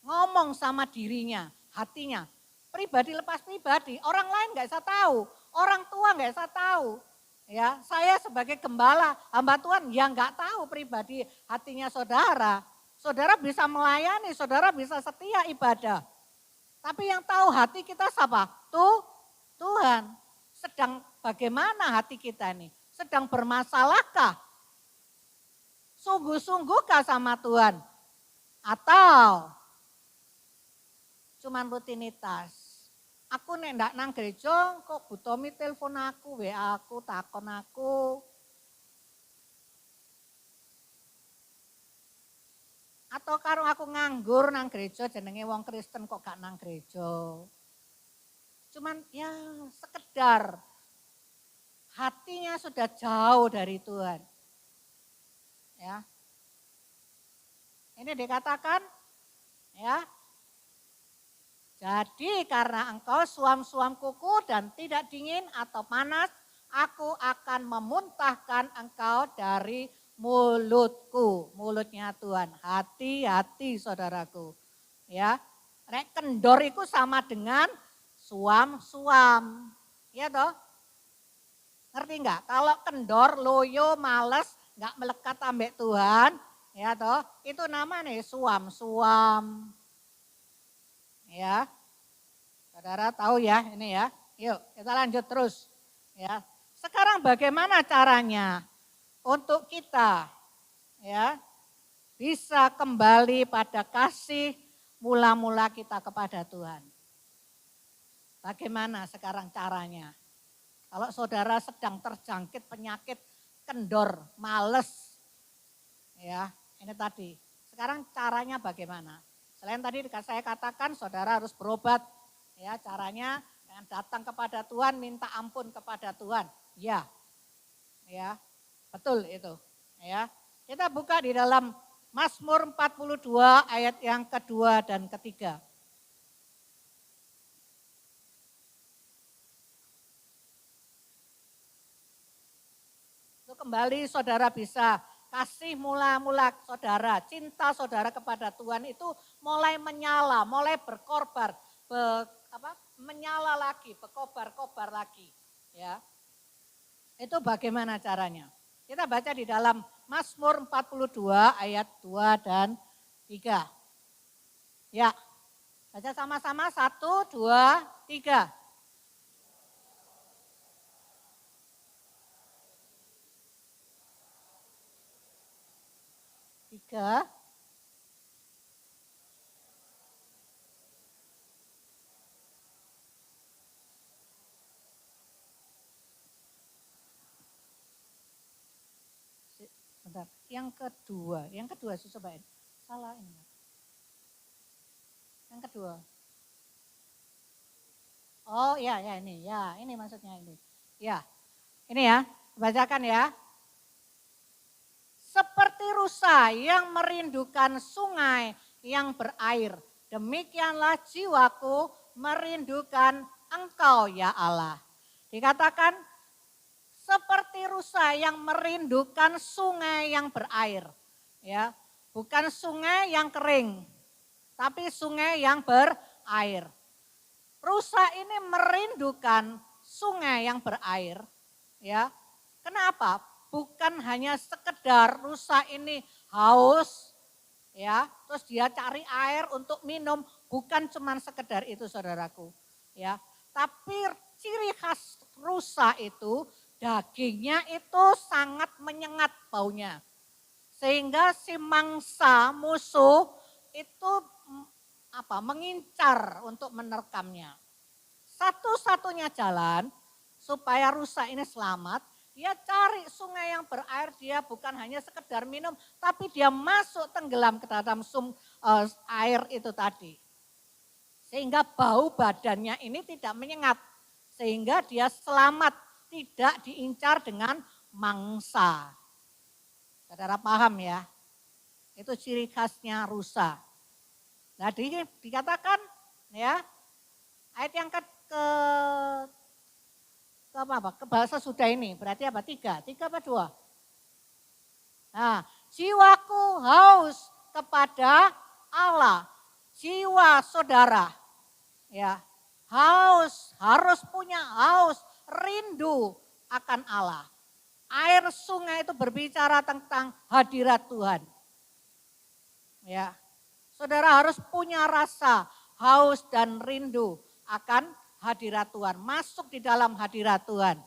Ngomong sama dirinya, hatinya. Pribadi lepas pribadi, orang lain gak bisa tahu, orang tua gak bisa tahu. Ya, saya sebagai gembala, hamba Tuhan yang gak tahu pribadi hatinya saudara. Saudara bisa melayani, saudara bisa setia ibadah. Tapi yang tahu hati kita siapa? Tuhan. Sedang bagaimana hati kita ini? Sedang bermasalahkah? Sungguh-sungguhkah sama Tuhan? Atau cuman rutinitas? Aku nek ndak nang gereja kok Bu Tomi telepon aku, WA aku, takon aku. Atau karo aku nganggur nang gereja jenenge wong Kristen kok gak nang gereja. Cuman ya sekedar hatinya sudah jauh dari Tuhan. Ya. Ini dikatakan ya. Jadi karena engkau suam-suam kuku dan tidak dingin atau panas, aku akan memuntahkan engkau dari mulutku, mulutnya Tuhan. Hati-hati saudaraku. Ya, nek kendor itu sama dengan suam-suam. Ya toh? Ngerti enggak? Kalau kendor, loyo, males, enggak melekat ambek Tuhan, ya toh? Itu namanya suam-suam. Ya. Saudara tahu ya ini ya. Yuk, kita lanjut terus. Ya. Sekarang bagaimana caranya? Untuk kita ya bisa kembali pada kasih mula-mula kita kepada Tuhan. Bagaimana sekarang caranya? Kalau saudara sedang terjangkit penyakit kendor, males, ya ini tadi. Sekarang caranya bagaimana? Selain tadi saya katakan saudara harus berobat, ya caranya dengan datang kepada Tuhan, minta ampun kepada Tuhan. Ya, betul itu. Ya, kita buka di dalam Mazmur 42 ayat yang kedua dan ketiga. Kembali saudara bisa kasih mula-mula saudara, cinta saudara kepada Tuhan itu mulai menyala, mulai berkorbar, menyala lagi, berkobar-kobar lagi. Ya, itu bagaimana caranya? Kita baca di dalam Mazmur 42 ayat 2 dan 3. Ya, baca sama-sama 1, 2, 3. Tiga. Bentar. Yang kedua sih cobain. Salah ini. Yang kedua. Oh ya ini maksudnya ini. Ya, ini ya, bacakan ya. Seperti rusa yang merindukan sungai yang berair, demikianlah jiwaku merindukan Engkau ya Allah. Dikatakan seperti rusa yang merindukan sungai yang berair. Ya, bukan sungai yang kering, tapi sungai yang berair. Rusa ini merindukan sungai yang berair. Ya, kenapa? Bukan hanya sekedar rusa ini haus, ya, terus dia cari air untuk minum, bukan cuma sekedar itu saudaraku, ya. Tapi ciri khas rusa itu dagingnya itu sangat menyengat baunya, sehingga si mangsa musuh itu mengincar untuk menerkamnya. Satu-satunya jalan supaya rusa ini selamat, dia cari sungai yang berair, dia bukan hanya sekedar minum, tapi dia masuk tenggelam ke dalam air itu tadi. Sehingga bau badannya ini tidak menyengat, sehingga dia selamat, tidak diincar dengan mangsa. Saudara paham ya? Itu ciri khasnya rusa. Nah dikatakan ya, ayat yang ke bahasa sudah ini, berarti apa? 3 apa 2? Nah, jiwaku haus kepada Allah, jiwa saudara, ya haus, harus punya haus, rindu akan Allah. Air sungai itu berbicara tentang hadirat Tuhan. Ya, saudara harus punya rasa haus dan rindu akan hadirat Tuhan, masuk di dalam hadirat Tuhan.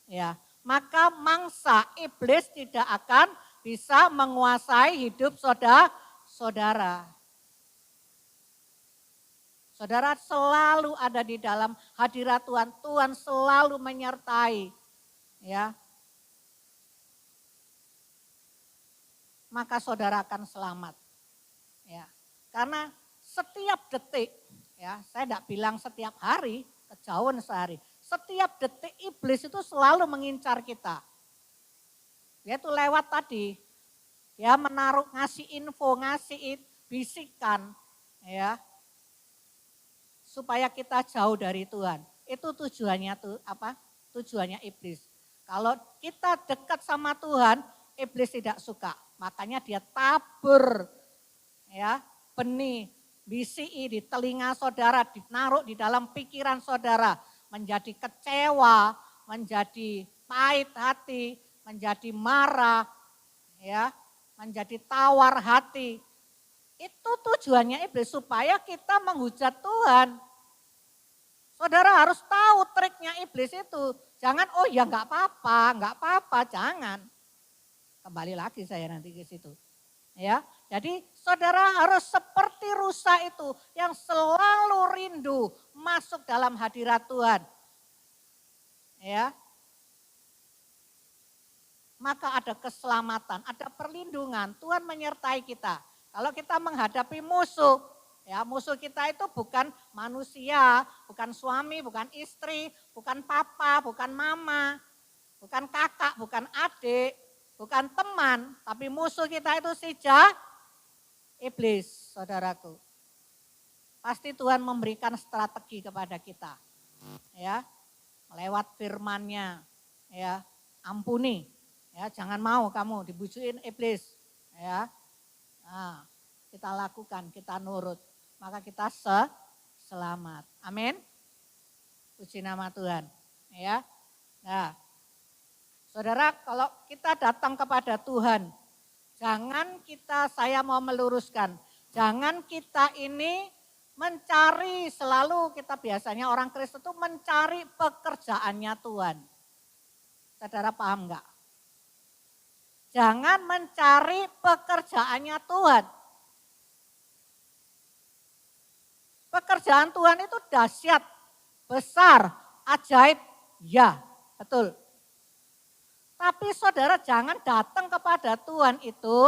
Ya, maka mangsa iblis tidak akan bisa menguasai hidup saudara. Saudara selalu ada di dalam hadirat Tuhan, Tuhan selalu menyertai. Ya. Maka saudara akan selamat. Ya. Karena setiap detik, ya, saya tidak bilang setiap hari, kejauhan sehari. Setiap detik iblis itu selalu mengincar kita. Dia itu lewat tadi, ya menaruh, ngasih info, ngasih bisikan, ya, supaya kita jauh dari Tuhan. Itu tujuannya Tujuannya iblis. Kalau kita dekat sama Tuhan, iblis tidak suka. Makanya dia tabur, ya, benih BCI di telinga saudara, ditaruh di dalam pikiran saudara, menjadi kecewa, menjadi pahit hati, menjadi marah, ya, menjadi tawar hati. Itu tujuannya iblis supaya kita menghujat Tuhan. Saudara harus tahu triknya iblis itu. Jangan oh ya nggak apa-apa, jangan. Kembali lagi saya nanti ke situ. Ya, jadi saudara harus seperti rusa itu yang selalu rindu masuk dalam hadirat Tuhan. Ya, maka ada keselamatan, ada perlindungan. Tuhan menyertai kita. Kalau kita menghadapi musuh, ya musuh kita itu bukan manusia, bukan suami, bukan istri, bukan papa, bukan mama, bukan kakak, bukan adik, bukan teman, tapi musuh kita itu si iblis, saudaraku. Pasti Tuhan memberikan strategi kepada kita, ya, lewat firman-Nya, ya, ampuni, ya, jangan mau kamu dibujukin iblis, ya. Nah, kita lakukan, kita nurut, maka kita selamat. Amin. Puji nama Tuhan, ya. Nah, saudara, kalau kita datang kepada Tuhan, jangan kita, saya mau meluruskan, jangan kita ini mencari selalu, kita biasanya orang Kristen itu mencari pekerjaannya Tuhan. Saudara paham enggak? Jangan mencari pekerjaannya Tuhan. Pekerjaan Tuhan itu dahsyat, besar, ajaib, ya, betul. Tapi saudara jangan datang kepada Tuhan itu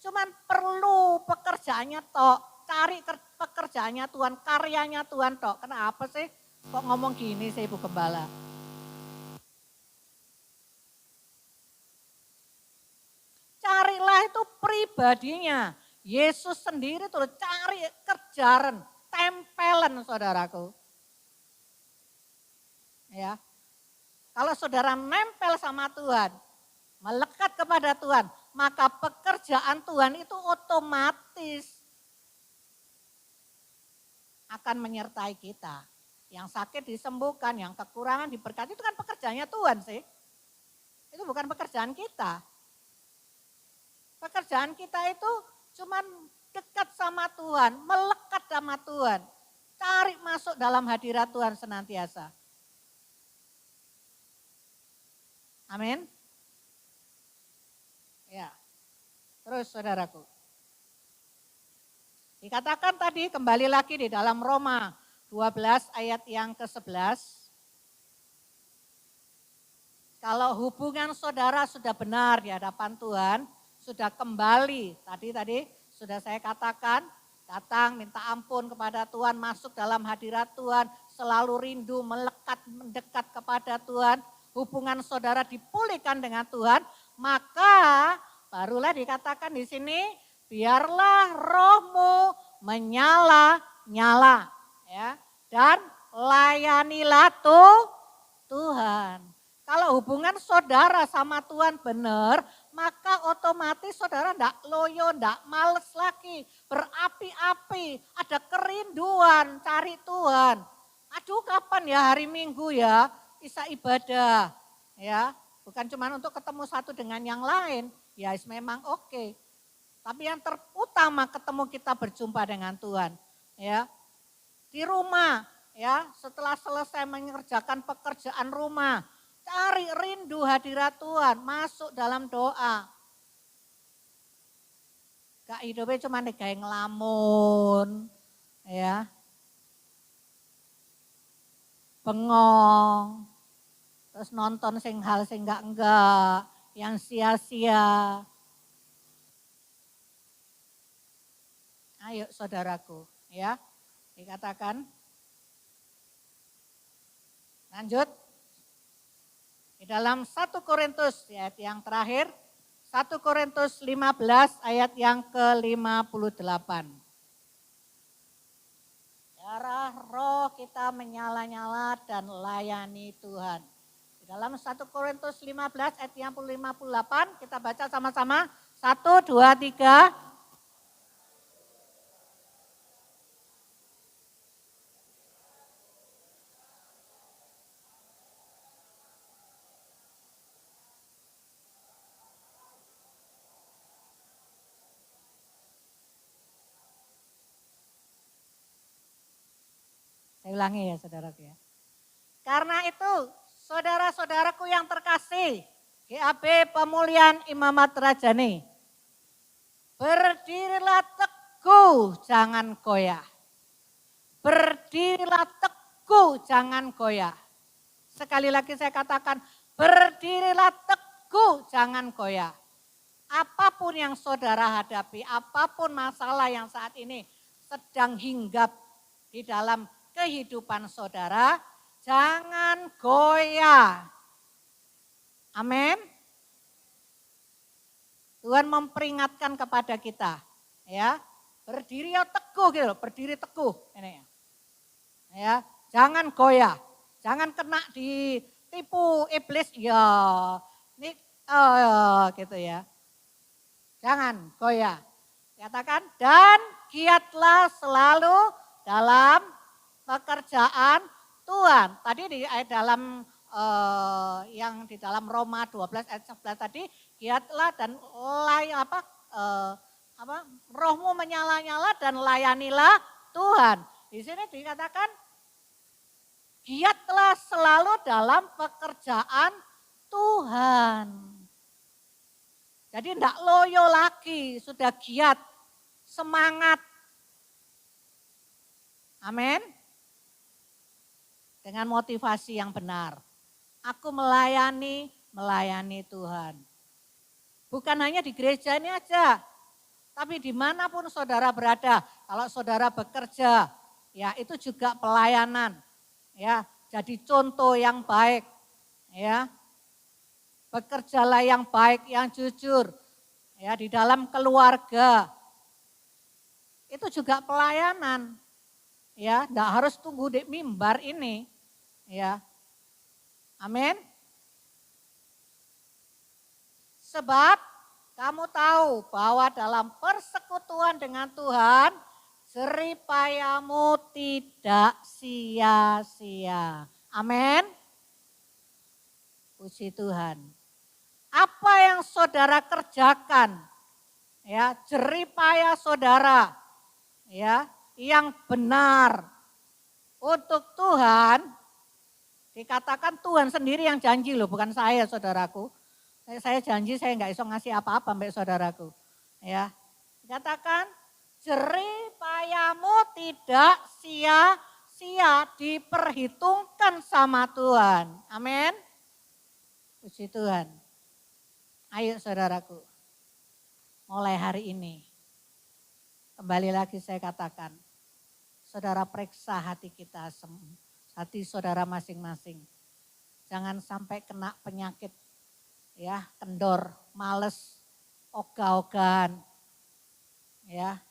cuman perlu pekerjaannya tok, cari pekerjaannya Tuhan, karyanya Tuhan tok. Kenapa sih kok ngomong gini sih Ibu Gembala? Carilah itu pribadinya. Yesus sendiri tuh cari, kejaran, tempelan saudaraku. Ya. Kalau saudara nempel sama Tuhan, melekat kepada Tuhan, maka pekerjaan Tuhan itu otomatis akan menyertai kita. Yang sakit disembuhkan, yang kekurangan diberkati, itu kan pekerjaannya Tuhan sih. Itu bukan pekerjaan kita. Pekerjaan kita itu cuman dekat sama Tuhan, melekat sama Tuhan. Cari masuk dalam hadirat Tuhan senantiasa. Amin. Ya. Terus saudaraku. Dikatakan tadi kembali lagi di dalam Roma 12 ayat yang ke-11. Kalau hubungan saudara sudah benar di hadapan Tuhan, sudah kembali, tadi sudah saya katakan, datang minta ampun kepada Tuhan, masuk dalam hadirat Tuhan, selalu rindu, melekat, mendekat kepada Tuhan, hubungan saudara dipulihkan dengan Tuhan, maka barulah dikatakan di sini, biarlah rohmu menyala-nyala, ya, dan layanilah Tuhan. Kalau hubungan saudara sama Tuhan benar, maka otomatis saudara enggak loyo, enggak males lagi, berapi-api, ada kerinduan cari Tuhan. Aduh kapan ya hari Minggu ya, bisa ibadah, ya, bukan cuma untuk ketemu satu dengan yang lain, ya memang oke. Tapi yang terutama ketemu kita berjumpa dengan Tuhan, ya. Di rumah, ya, setelah selesai mengerjakan pekerjaan rumah, cari rindu hadirat Tuhan, masuk dalam doa. Gak hidupnya cuma kayak ngelamun, ya. Bengong, terus nonton sing hal sing enggak, yang sia-sia. Ayo saudaraku, ya, dikatakan. Lanjut. Di dalam 1 Korintus ayat yang terakhir, 1 Korintus 15 ayat yang ke-58. Darah roh kita menyala-nyala dan layani Tuhan. Di dalam 1 Korintus 15 ayat yang ke-58 kita baca sama-sama. 1, 2, 3. Saya ulangi ya saudaraku ya. Karena itu saudara-saudaraku yang terkasih, GAB Pemulihan Imamat Rajani, berdirilah teguh jangan goyah. Berdirilah teguh jangan goyah. Sekali lagi saya katakan berdirilah teguh, jangan goyah. Apapun yang saudara hadapi, apapun masalah yang saat ini sedang hinggap di dalam kehidupan saudara, jangan goyah. Amin. Tuhan memperingatkan kepada kita, ya, berdiri teguh gitu, berdiri teguh ini ya, jangan goyah, jangan kena ditipu iblis, ya, ini gitu ya, jangan goyah. Katakan, dan giatlah selalu dalam pekerjaan Tuhan. Tadi di dalam yang di dalam Roma 12 ayat 11 tadi, giatlah dan rohmu menyala-nyala dan layanilah Tuhan. Di sini dikatakan giatlah selalu dalam pekerjaan Tuhan. Jadi tidak loyo lagi, sudah giat, semangat. Amin. Dengan motivasi yang benar. Aku melayani Tuhan. Bukan hanya di gereja ini aja, tapi dimanapun saudara berada. Kalau saudara bekerja, ya itu juga pelayanan. Ya, jadi contoh yang baik. Ya, bekerjalah yang baik, yang jujur. Ya, di dalam keluarga. Itu juga pelayanan. Ya, enggak harus tunggu di mimbar ini. Ya. Amin. Sebab kamu tahu bahwa dalam persekutuan dengan Tuhan, jeripayamu tidak sia-sia. Amin. Puji Tuhan. Apa yang saudara kerjakan, ya, jeripaya saudara, ya, yang benar untuk Tuhan, dikatakan Tuhan sendiri yang janji loh, bukan saya saudaraku. Saya janji saya nggak iso ngasih apa-apa mbak saudaraku. Ya, dikatakan jeripayamu tidak sia-sia, diperhitungkan sama Tuhan. Amin. Puji Tuhan. Ayo saudaraku, mulai hari ini, kembali lagi saya katakan, saudara periksa hati kita, hati saudara masing-masing. Jangan sampai kena penyakit, ya, kendor, males, ogah-ogahan, ya.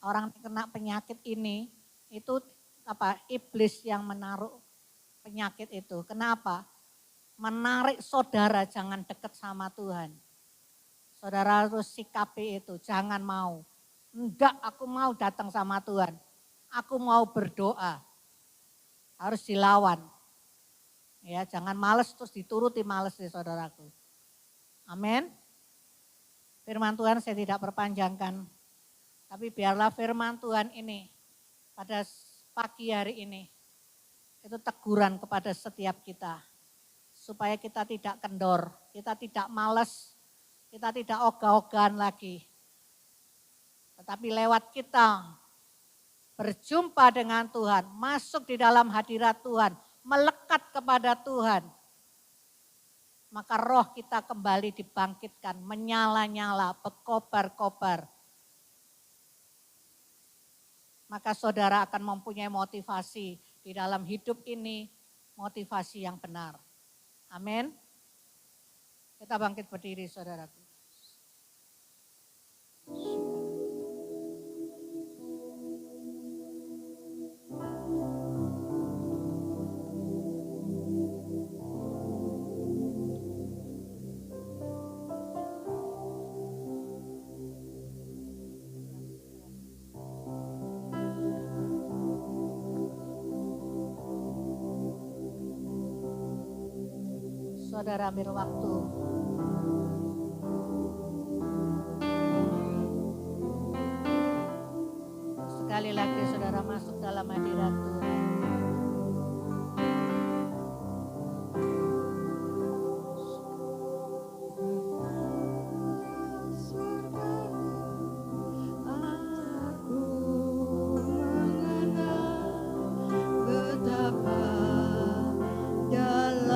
Orang kena penyakit ini, itu iblis yang menaruh penyakit itu. Kenapa? Menarik saudara jangan dekat sama Tuhan. Saudara harus sikapi itu, jangan mau. Enggak, aku mau datang sama Tuhan. Aku mau berdoa. Harus dilawan. Ya, jangan males terus dituruti males ya saudaraku. Amin. Firman Tuhan saya tidak perpanjangkan. Tapi biarlah firman Tuhan ini pada pagi hari ini itu teguran kepada setiap kita. Supaya kita tidak kendor, kita tidak malas, kita tidak ogah-ogahan lagi. Tetapi lewat kita berjumpa dengan Tuhan, masuk di dalam hadirat Tuhan, melekat kepada Tuhan. Maka roh kita kembali dibangkitkan, menyala-nyala, berkobar-kobar. Maka saudara akan mempunyai motivasi di dalam hidup ini, motivasi yang benar. Amin. Kita bangkit berdiri saudaraku. Saudara ambil waktu. Sekali lagi saudara masuk dalam hadirat Tuhan. Betapa dalam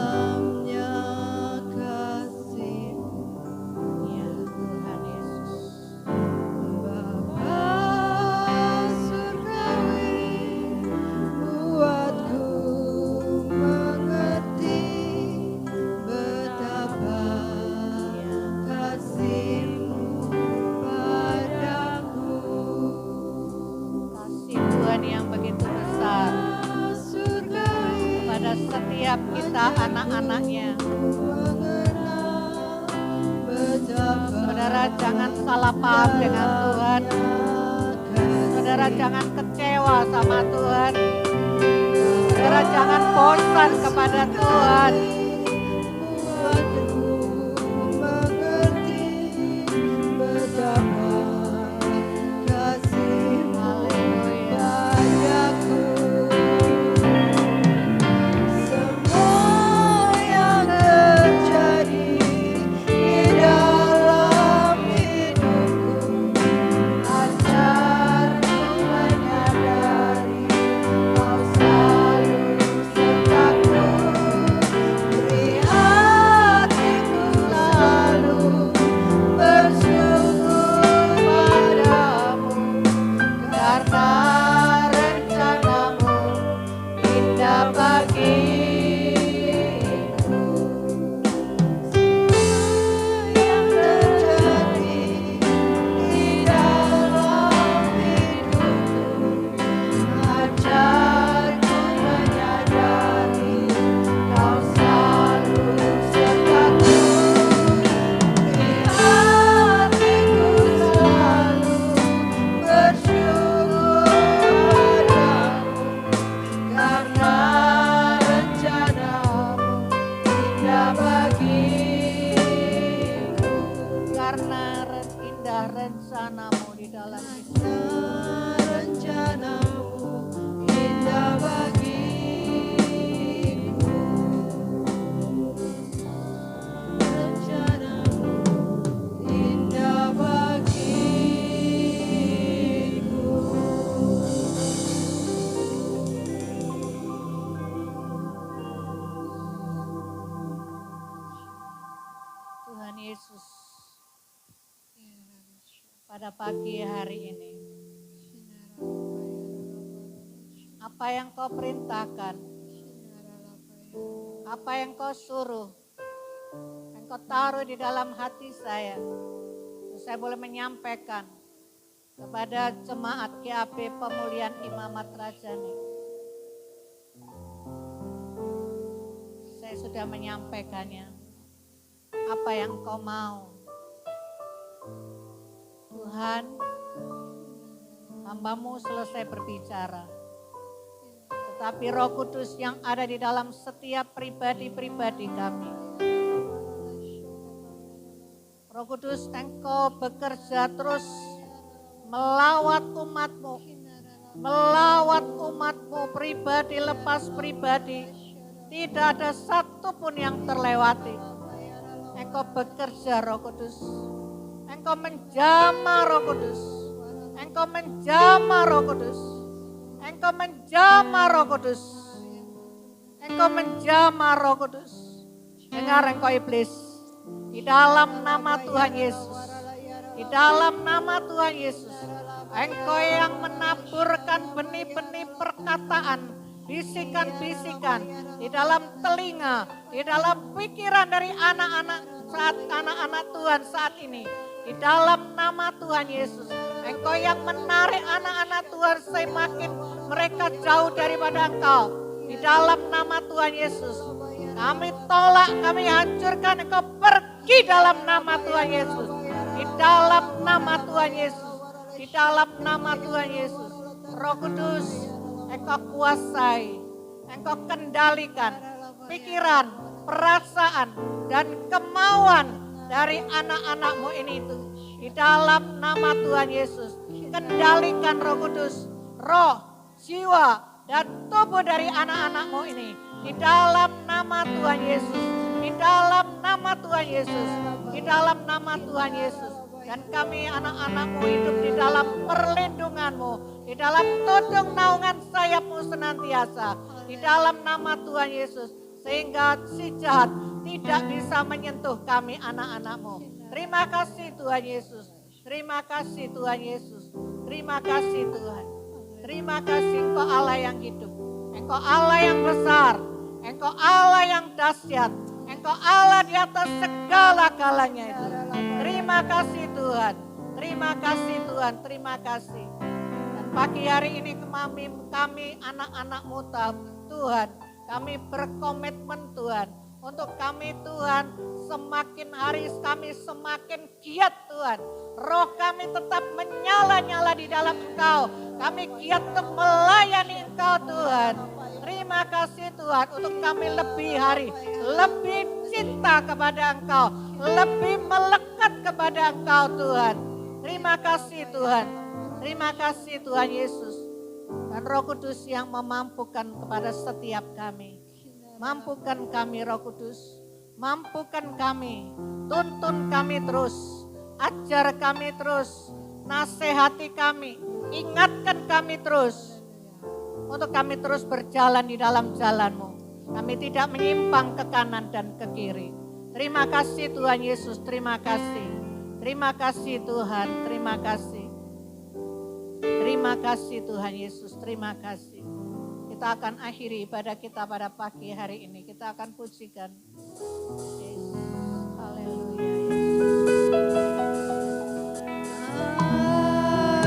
dosa anak-anaknya. Saudara jangan salah paham dengan Tuhan. Saudara jangan kecewa sama Tuhan. Saudara jangan bosan kepada Tuhan. Yesus, pada pagi hari ini, apa yang kau perintahkan, apa yang kau suruh, yang kau taruh di dalam hati saya boleh menyampaikan kepada jemaat GAP Pemulihan Imamat Rajani. Saya sudah menyampaikannya. Apa yang kau mau, Tuhan, hamba-Mu selesai berbicara. Tetapi Roh Kudus yang ada di dalam setiap pribadi-pribadi kami, Roh Kudus, Engkau bekerja terus melawat umat-Mu, melawat umat-Mu pribadi lepas pribadi. Tidak ada satupun yang terlewati. Engkau bekerja Roh Kudus. Engkau menjamah Roh Kudus. Engkau menjamah Roh Kudus. Engkau menjamah Roh Kudus. Engkau menjamah Roh Kudus. Dengar engkau iblis. Di dalam nama Tuhan Yesus. Di dalam nama Tuhan Yesus. Engkau yang menaburkan benih-benih perkataan, bisikan-bisikan di dalam telinga, di dalam pikiran dari anak-anak Tuhan saat ini. Di dalam nama Tuhan Yesus, Engkau yang menarik anak-anak Tuhan semakin mereka jauh daripada Engkau. Di dalam nama Tuhan Yesus, kami tolak, kami hancurkan, Engkau pergi dalam nama Tuhan Yesus. Di dalam nama Tuhan Yesus, di dalam nama Tuhan Yesus. Roh Kudus, Engkau kuasai, Engkau kendalikan pikiran, perasaan, dan kemauan dari anak-anak-Mu ini itu. Di dalam nama Tuhan Yesus, kendalikan Roh Kudus, roh, jiwa, dan tubuh dari anak-anak-Mu ini. Di dalam nama Tuhan Yesus, di dalam nama Tuhan Yesus, di dalam nama Tuhan Yesus. Dan kami anak-anak-Mu hidup di dalam perlindungan-Mu, di dalam tudung naungan sayap-Mu senantiasa. Di dalam nama Tuhan Yesus, sehingga si jahat tidak bisa menyentuh kami anak-anak-Mu. Terima kasih Tuhan Yesus, terima kasih Tuhan Yesus, terima kasih Tuhan. Terima kasih Engkau Allah yang hidup, Engkau Allah yang besar, Engkau Allah yang dahsyat, Engkau Allah di atas segala-galanya itu. Terima kasih Tuhan, terima kasih Tuhan, terima kasih. Dan pagi hari ini kami anak-anak-Mu Tuhan, Kami berkomitmen Tuhan, untuk kami Tuhan semakin hari kami semakin giat Tuhan. Roh kami tetap menyala-nyala di dalam Engkau. Kami giat untuk melayani Engkau Tuhan. Terima kasih Tuhan untuk kami lebih hari, lebih cinta kepada Engkau, lebih melekat kepada Engkau Tuhan. Terima kasih Tuhan. Terima kasih Tuhan Yesus. Dan Roh Kudus yang memampukan kepada setiap kami. Mampukan kami Roh Kudus. Mampukan kami. Tuntun kami terus. Ajar kami terus. Nasihati kami. Ingatkan kami terus. Untuk kami terus berjalan di dalam jalan-Mu. Kami tidak menyimpang ke kanan dan ke kiri. Terima kasih Tuhan Yesus. Terima kasih. Terima kasih Tuhan. Terima kasih. Terima kasih Tuhan Yesus, terima kasih. Kita akan akhiri ibadah kita pada pagi hari ini. Kita akan pujikan Yesus. Haleluya.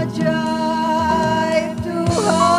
Ajaib Tuhan.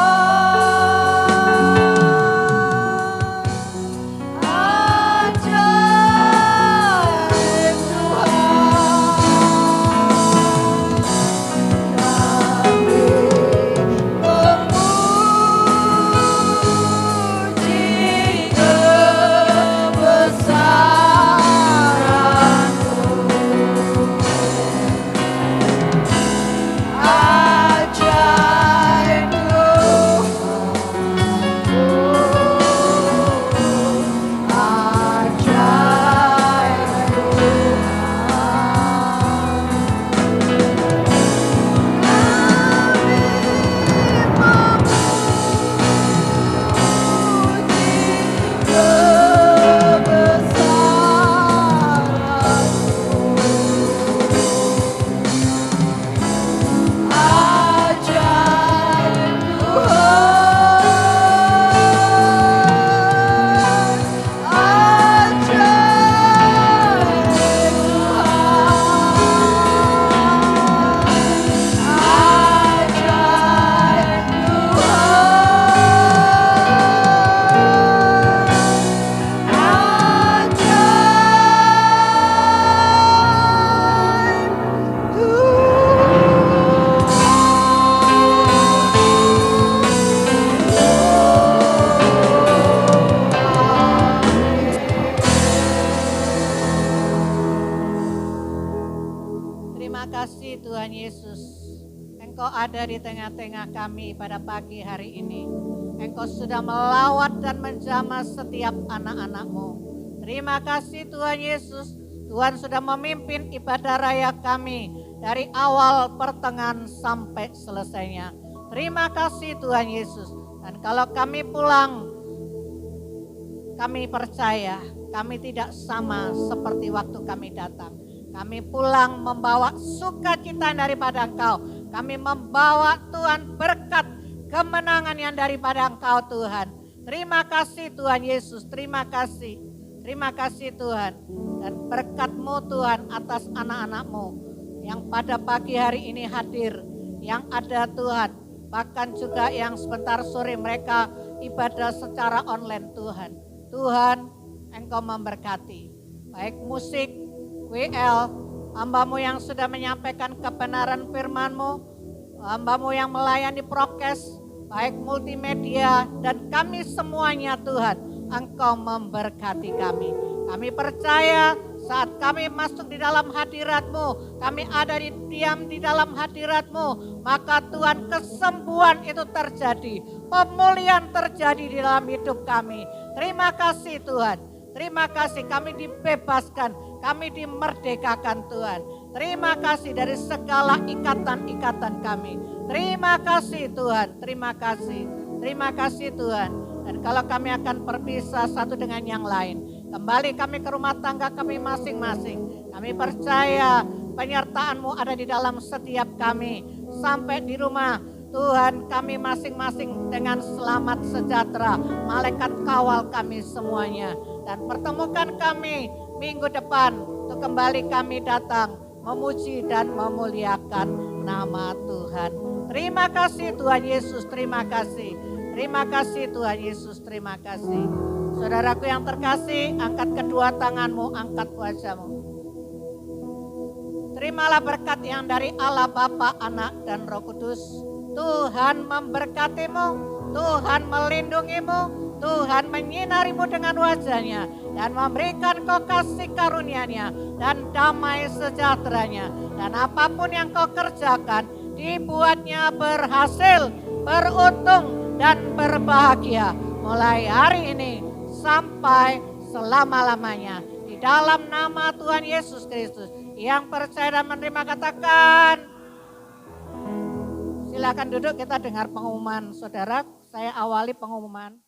Di tengah-tengah kami pada pagi hari ini. Engkau sudah melawat dan menjamah setiap anak-anak-Mu. Terima kasih Tuhan Yesus. Tuhan sudah memimpin ibadah raya kami dari awal, pertengahan sampai selesainya. Terima kasih Tuhan Yesus. Dan kalau kami pulang, kami percaya kami tidak sama seperti waktu kami datang. Kami pulang membawa sukacita daripada Engkau. Kami membawa Tuhan berkat kemenangan yang daripada Engkau Tuhan. Terima kasih Tuhan Yesus, terima kasih. Terima kasih Tuhan. Dan berkat-Mu Tuhan atas anak-anak-Mu yang pada pagi hari ini hadir. Yang ada Tuhan, bahkan juga yang sebentar sore mereka ibadah secara online Tuhan. Tuhan Engkau memberkati. Baik musik, WL, hamba-Mu yang sudah menyampaikan kebenaran firman-Mu, hamba-Mu yang melayani prokes, baik multimedia dan kami semuanya Tuhan, Engkau memberkati kami. Kami percaya saat kami masuk di dalam hadirat-Mu, kami ada diam di dalam hadirat-Mu, maka Tuhan kesembuhan itu terjadi, pemulihan terjadi di dalam hidup kami. Terima kasih Tuhan, terima kasih kami dibebaskan, kami dimerdekakan Tuhan. Terima kasih dari segala ikatan-ikatan kami. Terima kasih Tuhan, terima kasih. Terima kasih Tuhan. Dan kalau kami akan berpisah satu dengan yang lain, kembali kami ke rumah tangga kami masing-masing. Kami percaya penyertaan-Mu ada di dalam setiap kami. Sampai di rumah Tuhan kami masing-masing dengan selamat sejahtera. Malaikat kawal kami semuanya. Dan pertemukan kami minggu depan untuk kembali kami datang memuji dan memuliakan nama Tuhan. Terima kasih Tuhan Yesus, terima kasih. Terima kasih Tuhan Yesus, terima kasih. Saudaraku yang terkasih, angkat kedua tanganmu, angkat wajahmu. Terimalah berkat yang dari Allah Bapa, Anak, dan Roh Kudus. Tuhan memberkatimu, Tuhan melindungimu, Tuhan menyinarimu dengan wajahnya dan memberikan kau kasih karunia-Nya dan damai sejahteranya. Dan apapun yang kau kerjakan, dibuatnya berhasil, beruntung, dan berbahagia. Mulai hari ini sampai selama-lamanya. Di dalam nama Tuhan Yesus Kristus. Yang percaya dan menerima katakan. Silakan duduk, kita dengar pengumuman. Saudara, saya awali pengumuman.